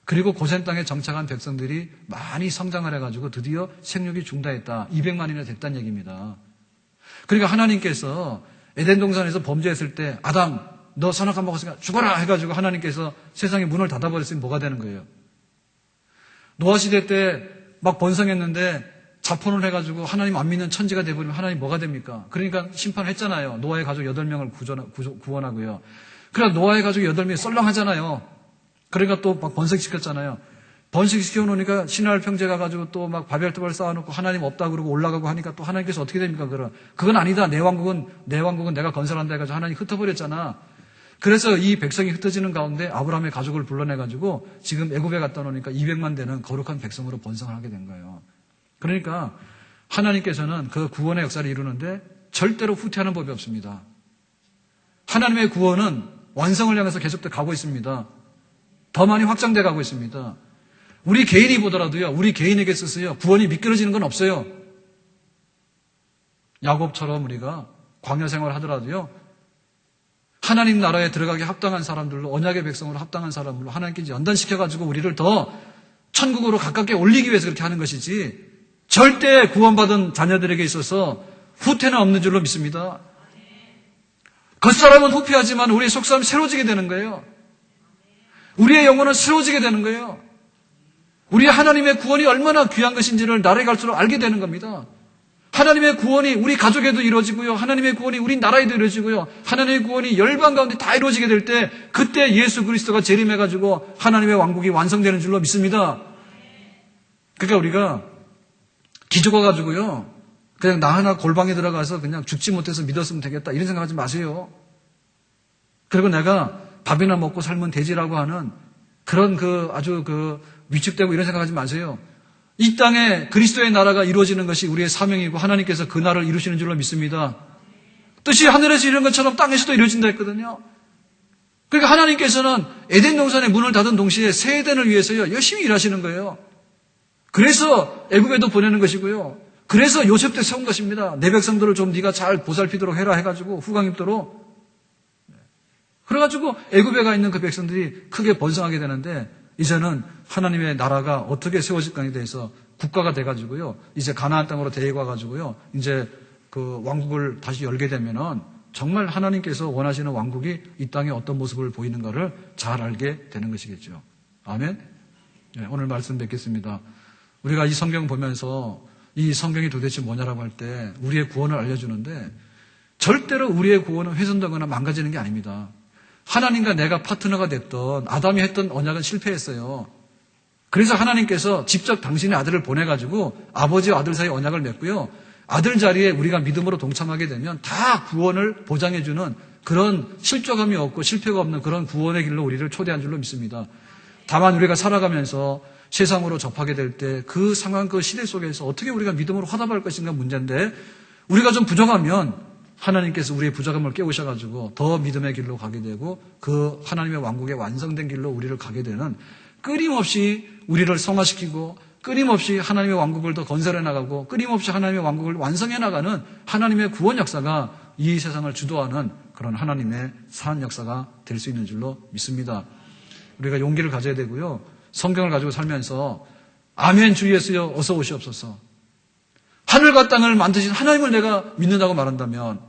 그리고 고센 땅에 정착한 백성들이 많이 성장을 해가지고 드디어 생육이 중단했다. 200만이나 됐다는 얘기입니다. 그러니까 하나님께서 에덴 동산에서 범죄했을 때 아담 너 선악과 먹었으니까 죽어라 해가지고 하나님께서 세상에 문을 닫아버렸으면 뭐가 되는 거예요? 노아 시대 때 막 번성했는데 자폰을 해가지고 하나님 안 믿는 천지가 돼버리면 하나님 뭐가 됩니까? 그러니까 심판했잖아요. 노아의 가족 8명을 구원하고요. 그러니까 노아의 가족 8명이 썰렁하잖아요. 그러니까 또 막 번식시켰잖아요. 번식시켜 놓으니까 신할 평제 가가지고 또 막 바벨탑을 쌓아놓고 하나님 없다 그러고 올라가고 하니까 또 하나님께서 어떻게 됩니까? 그건 아니다. 내 왕국은 내가 건설한다 해가지고 하나님 흩어버렸잖아. 그래서 이 백성이 흩어지는 가운데 아브라함의 가족을 불러내가지고 지금 애굽에 갖다 놓으니까 200만 되는 거룩한 백성으로 번성을 하게 된 거예요. 그러니까 하나님께서는 그 구원의 역사를 이루는데 절대로 후퇴하는 법이 없습니다. 하나님의 구원은 완성을 향해서 계속 가고 있습니다. 더 많이 확장돼 가고 있습니다. 우리 개인이 보더라도요, 우리 개인에게 있어서요, 구원이 미끄러지는 건 없어요. 야곱처럼 우리가 광야 생활을 하더라도요, 하나님 나라에 들어가기 합당한 사람들로, 언약의 백성으로 합당한 사람들로 하나님께 연단시켜가지고 우리를 더 천국으로 가깝게 올리기 위해서 그렇게 하는 것이지, 절대 구원받은 자녀들에게 있어서 후퇴는 없는 줄로 믿습니다. 겉사람은 후패하지만 우리의 속사람은 새로워지게 되는 거예요. 우리의 영혼은 새로워지게 되는 거예요. 우리 하나님의 구원이 얼마나 귀한 것인지를 날에 갈수록 알게 되는 겁니다. 하나님의 구원이 우리 가족에도 이루어지고요. 하나님의 구원이 우리 나라에도 이루어지고요. 하나님의 구원이 열방 가운데 다 이루어지게 될 때, 그때 예수 그리스도가 재림해가지고 하나님의 왕국이 완성되는 줄로 믿습니다. 그러니까 우리가 기죽어 가지고요, 그냥 나 하나 골방에 들어가서 그냥 죽지 못해서 믿었으면 되겠다 이런 생각하지 마세요. 그리고 내가 밥이나 먹고 살면 되지라고 하는 그런 아주 위축되고 이런 생각하지 마세요. 이 땅에 그리스도의 나라가 이루어지는 것이 우리의 사명이고 하나님께서 그 나라를 이루시는 줄로 믿습니다. 뜻이 하늘에서 이루어진 것처럼 땅에서도 이루어진다 했거든요. 그러니까 하나님께서는 에덴 동산의 문을 닫은 동시에 새 에덴을 위해서요, 열심히 일하시는 거예요. 그래서 애굽에도 보내는 것이고요. 그래서 요셉 때 세운 것입니다. 내 백성들을 좀 네가 잘 보살피도록 해라 해가지고 후광 입도록. 그래가지고 애굽에 가 있는 그 백성들이 크게 번성하게 되는데, 이제는 하나님의 나라가 어떻게 세워질까에 대해서 국가가 돼가지고요, 이제 가나안 땅으로 데려가가지고요, 이제 그 왕국을 다시 열게 되면은 정말 하나님께서 원하시는 왕국이 이 땅에 어떤 모습을 보이는가를 잘 알게 되는 것이겠죠. 아멘. 네, 오늘 말씀 뵙겠습니다. 우리가 이 성경 보면서 이 성경이 도대체 뭐냐라고 할 때 우리의 구원을 알려주는데, 절대로 우리의 구원은 훼손되거나 망가지는 게 아닙니다. 하나님과 내가 파트너가 됐던 아담이 했던 언약은 실패했어요. 그래서 하나님께서 직접 당신의 아들을 보내가지고 아버지와 아들 사이 언약을 맺고요, 아들 자리에 우리가 믿음으로 동참하게 되면 다 구원을 보장해주는 그런 실족함이 없고 실패가 없는 그런 구원의 길로 우리를 초대한 줄로 믿습니다. 다만 우리가 살아가면서 세상으로 접하게 될 때 그 상황, 그 시대 속에서 어떻게 우리가 믿음으로 화답할 것인가 문제인데, 우리가 좀 부족하면 하나님께서 우리의 부족함을 깨우셔가지고 더 믿음의 길로 가게 되고 그 하나님의 왕국의 완성된 길로 우리를 가게 되는, 끊임없이 우리를 성화시키고 끊임없이 하나님의 왕국을 더 건설해 나가고 끊임없이 하나님의 왕국을 완성해 나가는 하나님의 구원 역사가 이 세상을 주도하는 그런 하나님의 산 역사가 될 수 있는 줄로 믿습니다. 우리가 용기를 가져야 되고요, 성경을 가지고 살면서 아멘 주 예수여 어서 오시옵소서, 하늘과 땅을 만드신 하나님을 내가 믿는다고 말한다면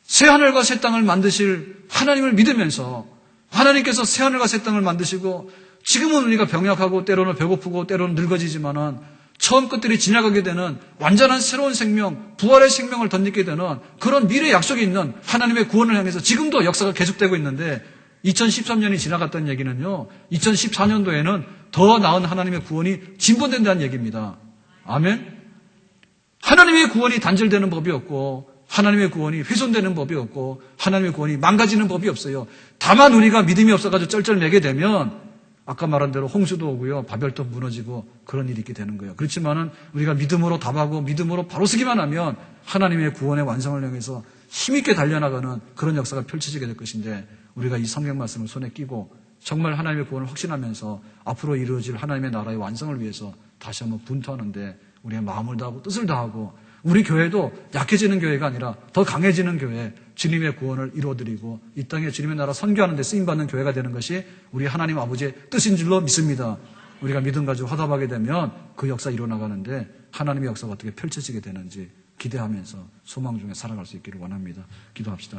새 하늘과 새 땅을 만드실 하나님을 믿으면서, 하나님께서 새 하늘과 새 땅을 만드시고 지금은 우리가 병약하고 때로는 배고프고 때로는 늙어지지만은 처음 것들이 지나가게 되는 완전한 새로운 생명, 부활의 생명을 덧입게 되는 그런 미래 약속이 있는 하나님의 구원을 향해서 지금도 역사가 계속되고 있는데, 2013년이 지나갔다는 얘기는요, 2014년도에는 더 나은 하나님의 구원이 진본된다는 얘기입니다. 아멘. 하나님의 구원이 단절되는 법이 없고 하나님의 구원이 훼손되는 법이 없고 하나님의 구원이 망가지는 법이 없어요. 다만 우리가 믿음이 없어가지고 쩔쩔매게 되면 아까 말한 대로 홍수도 오고요, 바벨탑 무너지고 그런 일이 있게 되는 거예요. 그렇지만은 우리가 믿음으로 답하고 믿음으로 바로 서기만 하면 하나님의 구원의 완성을 향해서 힘있게 달려나가는 그런 역사가 펼쳐지게 될 것인데 우리가 이 성경 말씀을 손에 끼고 정말 하나님의 구원을 확신하면서 앞으로 이루어질 하나님의 나라의 완성을 위해서 다시 한번 분투하는데 우리의 마음을 다하고 뜻을 다하고 우리 교회도 약해지는 교회가 아니라 더 강해지는 교회, 주님의 구원을 이루어드리고 이 땅에 주님의 나라 선교하는 데 쓰임받는 교회가 되는 것이 우리 하나님 아버지의 뜻인 줄로 믿습니다. 우리가 믿음 가지고 화답하게 되면 그 역사 이루어나가는데 하나님의 역사가 어떻게 펼쳐지게 되는지 기대하면서 소망 중에 살아갈 수 있기를 원합니다. 기도합시다.